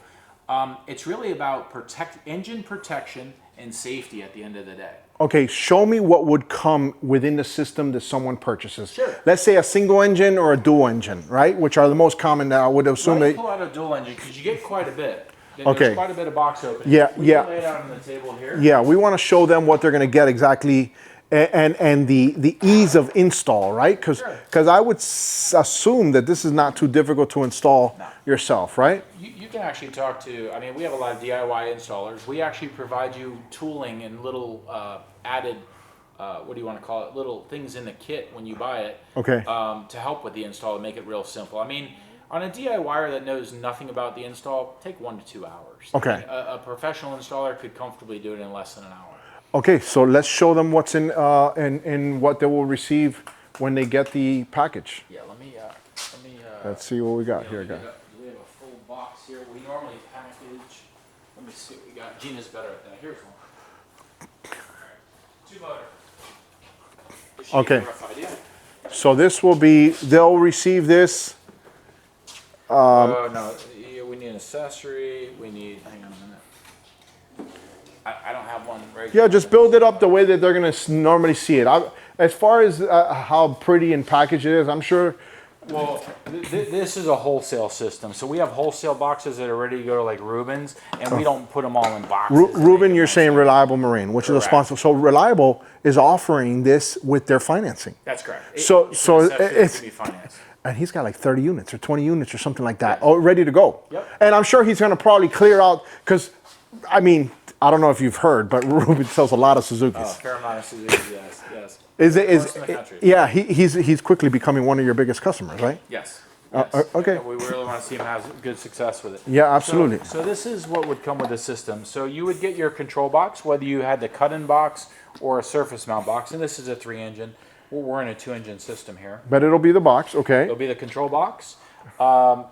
Speaker 2: It's really about engine protection and safety at the end of the day.
Speaker 5: Okay, show me what would come within the system that someone purchases.
Speaker 2: Sure.
Speaker 5: Let's say a single engine or a dual engine, right? Which are the most common that I would assume.
Speaker 2: Let me pull out a dual engine because you get quite a bit. There's
Speaker 5: Okay.
Speaker 2: quite a bit of box opening.
Speaker 5: Yeah,
Speaker 2: We
Speaker 5: yeah.
Speaker 2: can lay it out on the table here.
Speaker 5: Yeah, we want to show them what they're going to get exactly and the ease of install, right? Because I would assume that this is not too difficult to install yourself, right?
Speaker 2: You can actually talk to, I mean, we have a lot of DIY installers. We actually provide you tooling and little added, what do you want to call it, little things in the kit when you buy it.
Speaker 5: Okay.
Speaker 2: To help with the install and make it real simple. I mean, on a DIYer that knows nothing about the install, take 1 to 2 hours.
Speaker 5: Okay.
Speaker 2: A professional installer could comfortably do it in less than an hour.
Speaker 5: Okay, so let's show them what's in what they will receive when they get the package.
Speaker 2: Yeah, let me
Speaker 5: Let's see what we got here,
Speaker 2: do
Speaker 5: guys.
Speaker 2: we have a full box here? We normally package. Let me see what we got. Gina's better at that. Here's one. All right. 2 motor. This should give you
Speaker 5: Okay.
Speaker 2: a rough idea.
Speaker 5: So this will be, they'll receive this.
Speaker 2: Oh no, yeah, we need an accessory. We need. Hang on a minute. I don't have one right.
Speaker 5: Yeah, just build it up the way that they're going to normally see it. As far as how pretty and packaged it is, I'm sure.
Speaker 2: Well, this is a wholesale system, so we have wholesale boxes that are ready to go to like Rubens, and we don't put them all in boxes.
Speaker 5: Ruben, you're saying Reliable Marine, which is a
Speaker 2: Correct.
Speaker 5: sponsor. So Reliable is offering this with their financing.
Speaker 2: That's correct.
Speaker 5: So
Speaker 2: It's
Speaker 5: it's-
Speaker 2: to be financed.
Speaker 5: And he's got like 30 units or 20 units or something like that, all ready to go.
Speaker 2: Yep.
Speaker 5: And I'm sure he's going to probably clear out, because, I mean, I don't know if you've heard, but Ruben sells a lot of Suzukis.
Speaker 2: Oh, fair amount of Suzuki, yes, yes.
Speaker 5: Is
Speaker 2: in the country.
Speaker 5: yeah? He's quickly becoming one of your biggest customers, right?
Speaker 2: Yes.
Speaker 5: Okay.
Speaker 2: And we really want to see him have good success with it.
Speaker 5: Yeah, absolutely.
Speaker 2: So this is what would come with the system. So you would get your control box, whether you had the cut-in box or a surface mount box, and this is a 3-engine. We're in a 2-engine system here.
Speaker 5: But it'll be the box, okay?
Speaker 2: It'll be the control box.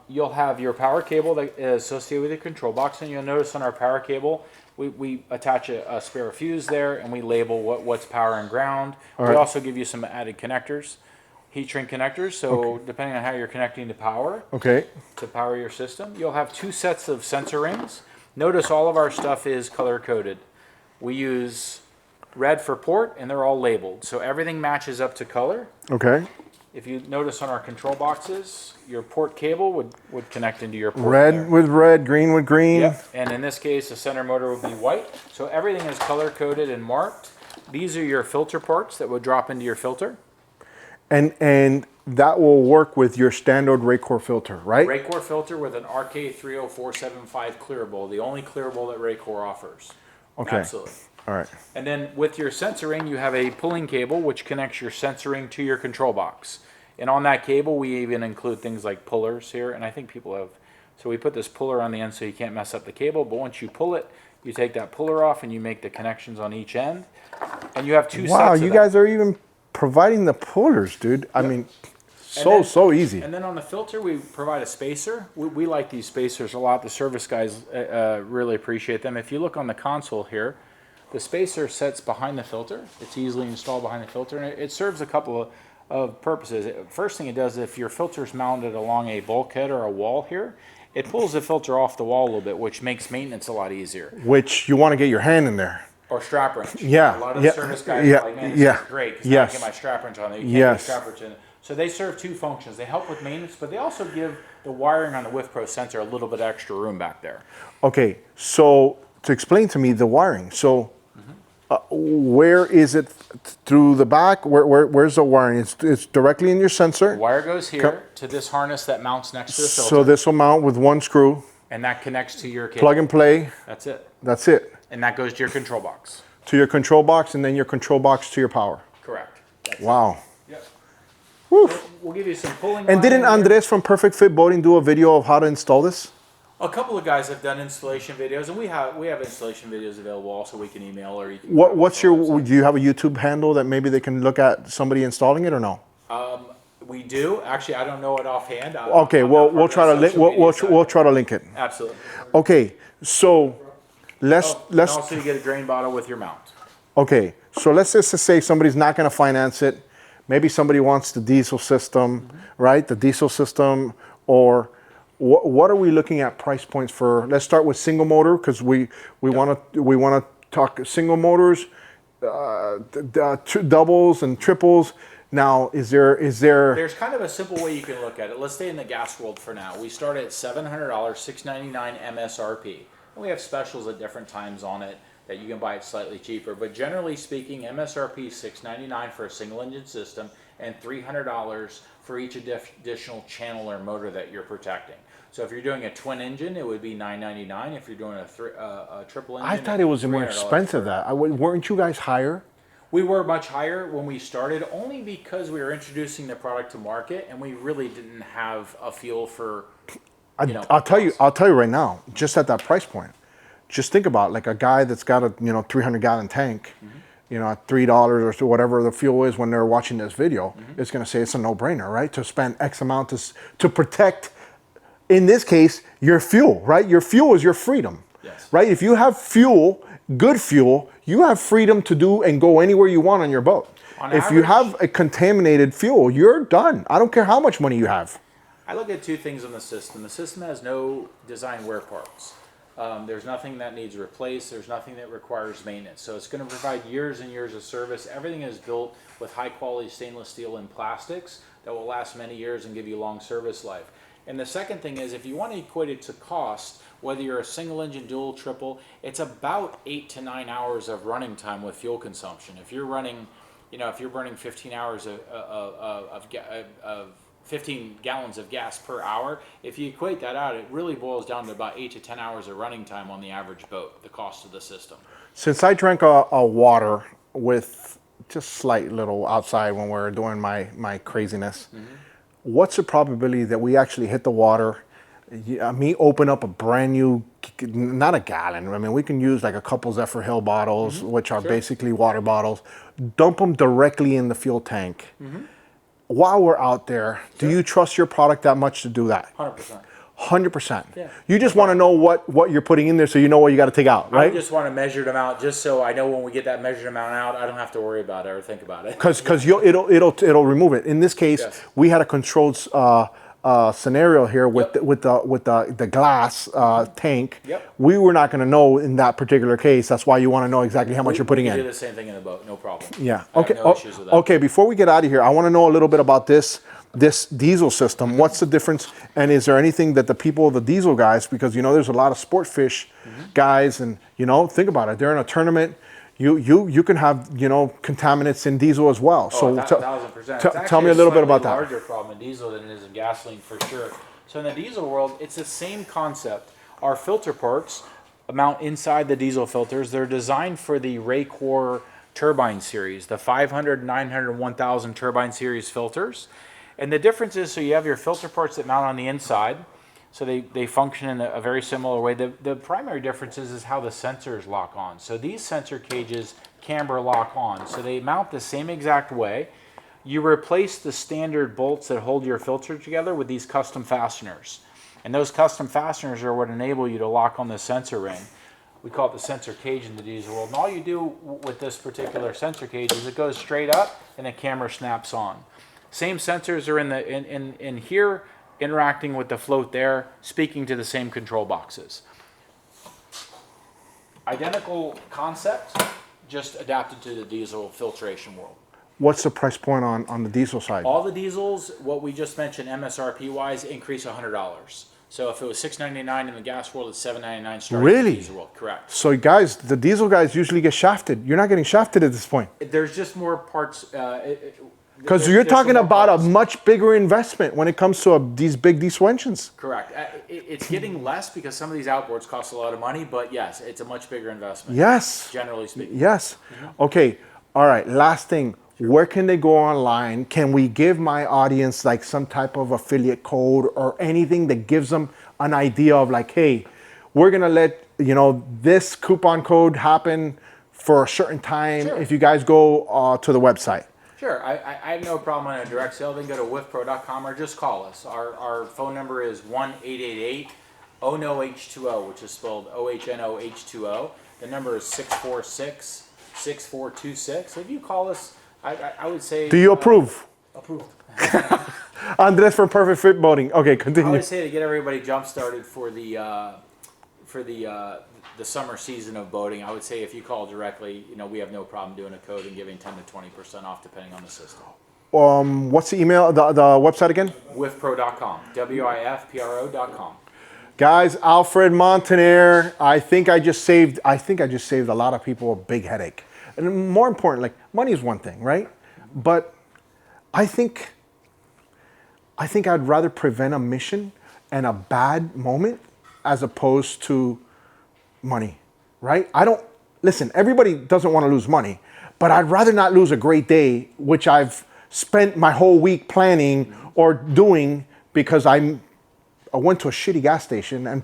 Speaker 2: You'll have your power cable that is associated with the control box, and you'll notice on our power cable, we attach a spare fuse there, and we label what's power and ground.
Speaker 5: All
Speaker 2: we
Speaker 5: right.
Speaker 2: also give you some added connectors, heat shrink connectors. So depending on how you're connecting to power,
Speaker 5: Okay.
Speaker 2: to power your system, you'll have 2 sets of sensor rings. Notice all of our stuff is color coded. We use red for port, and they're all labeled, so everything matches up to color.
Speaker 5: Okay.
Speaker 2: If you notice on our control boxes, your port cable would connect into your port.
Speaker 5: Red
Speaker 2: there.
Speaker 5: with red, green with green.
Speaker 2: Yep. And in this case, the center motor would be white. So everything is color coded and marked. These are your filter parts that would drop into your filter.
Speaker 5: And that will work with your standard Raycor filter, right?
Speaker 2: Raycor filter with an RK30475 clear bowl, the only clear bowl that Raycor offers.
Speaker 5: Okay.
Speaker 2: Absolutely.
Speaker 5: All right.
Speaker 2: And then with your sensor ring, you have a pulling cable which connects your sensor ring to your control box. And on that cable, we even include things like pullers here. And I think people have, so we put this puller on the end so you can't mess up the cable. But once you pull it, you take that puller off and you make the connections on each end. And you have 2 sets
Speaker 5: Wow,
Speaker 2: of
Speaker 5: you
Speaker 2: that.
Speaker 5: guys are even providing the pullers, dude. I mean, so easy.
Speaker 2: And then on the filter, we provide a spacer. We like these spacers a lot. The service guys really appreciate them. If you look on the console here, the spacer sits behind the filter. It's easily installed behind the filter, and it serves a couple of purposes. First thing it does, if your filter's mounted along a bulkhead or a wall here, it pulls the filter off the wall a little bit, which makes maintenance a lot easier.
Speaker 5: Which you want to get your hand in there.
Speaker 2: Or strap wrench.
Speaker 5: Yeah,
Speaker 2: A lot of the
Speaker 5: yeah,
Speaker 2: service guys
Speaker 5: yeah,
Speaker 2: are like, man, this
Speaker 5: yeah,
Speaker 2: is great because
Speaker 5: yes.
Speaker 2: I can get my strap wrench on there. You can't
Speaker 5: Yes.
Speaker 2: get a strap wrench in it. So they serve 2 functions. They help with maintenance, but they also give the wiring on the Wif Pro sensor a little bit extra room back there.
Speaker 5: Okay, so to explain to me the wiring. So where is it through the back? Where's the wiring? It's directly in your sensor.
Speaker 2: The wire goes here to this harness that mounts next to the filter,
Speaker 5: So this will mount with one screw,
Speaker 2: and that connects to your cable.
Speaker 5: plug and play.
Speaker 2: That's it.
Speaker 5: That's it.
Speaker 2: And that goes to your control box.
Speaker 5: To your control box, and then your control box to your power.
Speaker 2: Correct. That's
Speaker 5: Wow.
Speaker 2: it. Yep.
Speaker 5: Woo.
Speaker 2: We'll give you some pulling.
Speaker 5: And didn't
Speaker 2: line here.
Speaker 5: Andres from Perfect Fit Boating do a video of how to install this?
Speaker 2: A couple of guys have done installation videos, and we have installation videos available. Also, we can email or you can.
Speaker 5: What's your? Do you have a YouTube handle that maybe they can look at somebody installing it or no?
Speaker 2: We do actually. I don't know it offhand.
Speaker 5: Okay,
Speaker 2: I'm
Speaker 5: well
Speaker 2: not part
Speaker 5: we'll
Speaker 2: of
Speaker 5: try
Speaker 2: the
Speaker 5: to link.
Speaker 2: social media side.
Speaker 5: We'll try to link it.
Speaker 2: Absolutely.
Speaker 5: Okay, so let's
Speaker 2: And also, you get a drain bottle with your mount.
Speaker 5: okay, so let's just say somebody's not going to finance it. Maybe somebody wants the diesel system, right? The diesel system, or what are we looking at price points for? Let's start with single motor because we want to talk single motors, doubles and triples. Now, is there?
Speaker 2: There's kind of a simple way you can look at it. Let's stay in the gas world for now. We start at $700, $699 MSRP. And we have specials at different times on it that you can buy it slightly cheaper. But generally speaking, MSRP is $699 for a single engine system and $300 for each additional channel or motor that you're protecting. So if you're doing a twin engine, it would be $999. If you're doing a triple engine,
Speaker 5: I thought it was more
Speaker 2: $300
Speaker 5: expensive. Weren't you guys higher?
Speaker 2: We were much higher when we started, only because we were introducing the product to market, and we really didn't have a feel for.
Speaker 5: I'll tell you right now. Just at that price point, just think about like a guy that's got a 300-gallon tank, at $3 or so whatever the fuel is when they're watching this video, it's going to say it's a no-brainer, right? To spend X amount to protect, in this case, your fuel, right? Your fuel is your freedom,
Speaker 2: Yes.
Speaker 5: right? If you have fuel, good fuel, you have freedom to do and go anywhere you want on your boat. If you have a contaminated fuel, you're done. I don't care how much money you have.
Speaker 2: I look at 2 things on the system. The system has no design wear parts. There's nothing that needs replaced. There's nothing that requires maintenance. So it's going to provide years and years of service. Everything is built with high quality stainless steel and plastics that will last many years and give you long service life. And the second thing is, if you want to equate it to cost, whether you're a single engine, dual, triple, it's about 8 to 9 hours of running time with fuel consumption. If you're running, if you're burning 15 hours of 15 gallons of gas per hour. If you equate that out, it really boils down to about 8 to 10 hours of running time on the average boat, the cost of the system.
Speaker 5: Since I drank a water with just slight little outside when we're doing my craziness, what's the probability that we actually hit the water, me open up a brand new, not a gallon, I mean, we can use like a couple Zephyr Hill bottles, which are basically water bottles, dump them directly in the fuel tank. While we're out there, do you trust your product that much to do that?
Speaker 2: 100%.
Speaker 5: 100%.
Speaker 2: Yeah.
Speaker 5: You just want to know what you're putting in there so you know what you got to take out,
Speaker 2: I
Speaker 5: right?
Speaker 2: just want to measure them out just so I know when we get that measured amount out, I don't have to worry about it or think about it.
Speaker 5: Because it'll remove it. In this case,
Speaker 2: Yes.
Speaker 5: we had a controlled scenario here with the glass tank.
Speaker 2: Yep.
Speaker 5: We were not going to know in that particular case. That's why you want to know exactly how much you're putting
Speaker 2: we
Speaker 5: in.
Speaker 2: do the same thing in the boat, no problem.
Speaker 5: Yeah.
Speaker 2: I have
Speaker 5: Okay.
Speaker 2: no issues with that.
Speaker 5: Okay. Before we get out of here, I want to know a little bit about this diesel system. What's the difference? And is there anything that the people, the diesel guys, because there's a lot of sport fish guys, and think about it. They're in a tournament. You can have contaminants in diesel as well.
Speaker 2: Oh,
Speaker 5: So
Speaker 2: 1,000%.
Speaker 5: tell me a little bit about
Speaker 2: It's
Speaker 5: that.
Speaker 2: actually a larger problem in diesel than it is in gasoline for sure. So in the diesel world, it's the same concept. Our filter parts mount inside the diesel filters. They're designed for the Raycor turbine series, the 500, 900, 1000 turbine series filters. And the difference is, so you have your filter parts that mount on the inside. So they function in a very similar way. The primary difference is how the sensors lock on. So these sensor cages camber lock on. So they mount the same exact way. You replace the standard bolts that hold your filter together with these custom fasteners. And those custom fasteners are what enable you to lock on the sensor ring. We call it the sensor cage in the diesel world. And all you do with this particular sensor cage is it goes straight up and the camera snaps on. Same sensors are in here, interacting with the float there, speaking to the same control boxes. Identical concept, just adapted to the diesel filtration world.
Speaker 5: What's the price point on the diesel side?
Speaker 2: All the diesels, what we just mentioned MSRP wise, increase $100. So if it was $6.99 in the gas world, it's $7.99 starting in the
Speaker 5: Really?
Speaker 2: diesel world. Correct.
Speaker 5: So guys, the diesel guys usually get shafted. You're not getting shafted at this point.
Speaker 2: There's just more parts.
Speaker 5: Because you're talking about a much bigger investment when it comes to these big diesel engines.
Speaker 2: Correct. It's getting less because some of these outboards cost a lot of money, but yes, it's a much bigger investment.
Speaker 5: Yes.
Speaker 2: Generally speaking.
Speaker 5: Yes. Okay. All right. Last thing. Where can they go online? Can we give my audience like some type of affiliate code or anything that gives them an idea of like, hey, we're going to let, this coupon code happen for a certain time if you guys go to the website?
Speaker 2: Sure, I have no problem on a direct sale. They can go to wifpro.com or just call us. Our phone number is 1-888-OHNO-H2O, which is spelled OHNO-H2O. The number is 646-6426. If you call us, I would say...
Speaker 5: Do you approve?
Speaker 2: Approved.
Speaker 5: Andres from Perfect Fit Boating. Okay,
Speaker 2: I
Speaker 5: continue.
Speaker 2: would say to get everybody jump started for the summer season of boating, I would say if you call directly, we have no problem doing a code and giving 10 to 20% off depending on the system.
Speaker 5: What's the email, the website again?
Speaker 2: Wifpro.com, WIFPRO.com.
Speaker 5: Guys, Alfred Montaner. I think I just saved a lot of people a big headache. And more important, like money is one thing, right? But I think I'd rather prevent a mission and a bad moment as opposed to money, right? Listen, everybody doesn't want to lose money, but I'd rather not lose a great day, which I've spent my whole week planning or doing because I went to a shitty gas station and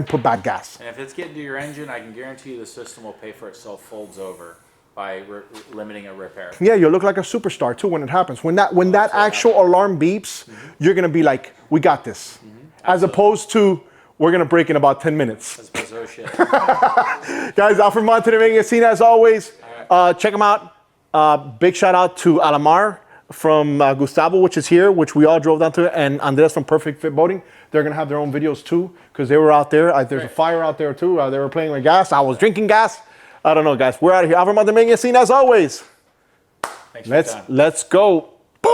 Speaker 5: put bad gas.
Speaker 2: And if it's getting to your engine, I can guarantee you the system will pay for itself folds over by limiting a repair.
Speaker 5: Yeah, you'll look like a superstar too when it happens. When that actual alarm beeps, you're gonna be like, we got this. As opposed to, we're gonna break in about 10 minutes.
Speaker 2: As opposed to, oh shit.
Speaker 5: Guys, Alfred Montaner making a scene as always. Check them out. Big shout out to Alamar from Gustavo, which is here, which we all drove down to, and Andres from Perfect Fit Boating. They're gonna have their own videos too, because they were out there. There's a fire out there too. They were playing with gas. I was drinking gas. I don't know, guys. We're out of here. Alfred Montaner making a scene as always.
Speaker 2: Thanks for your time.
Speaker 5: Let's go.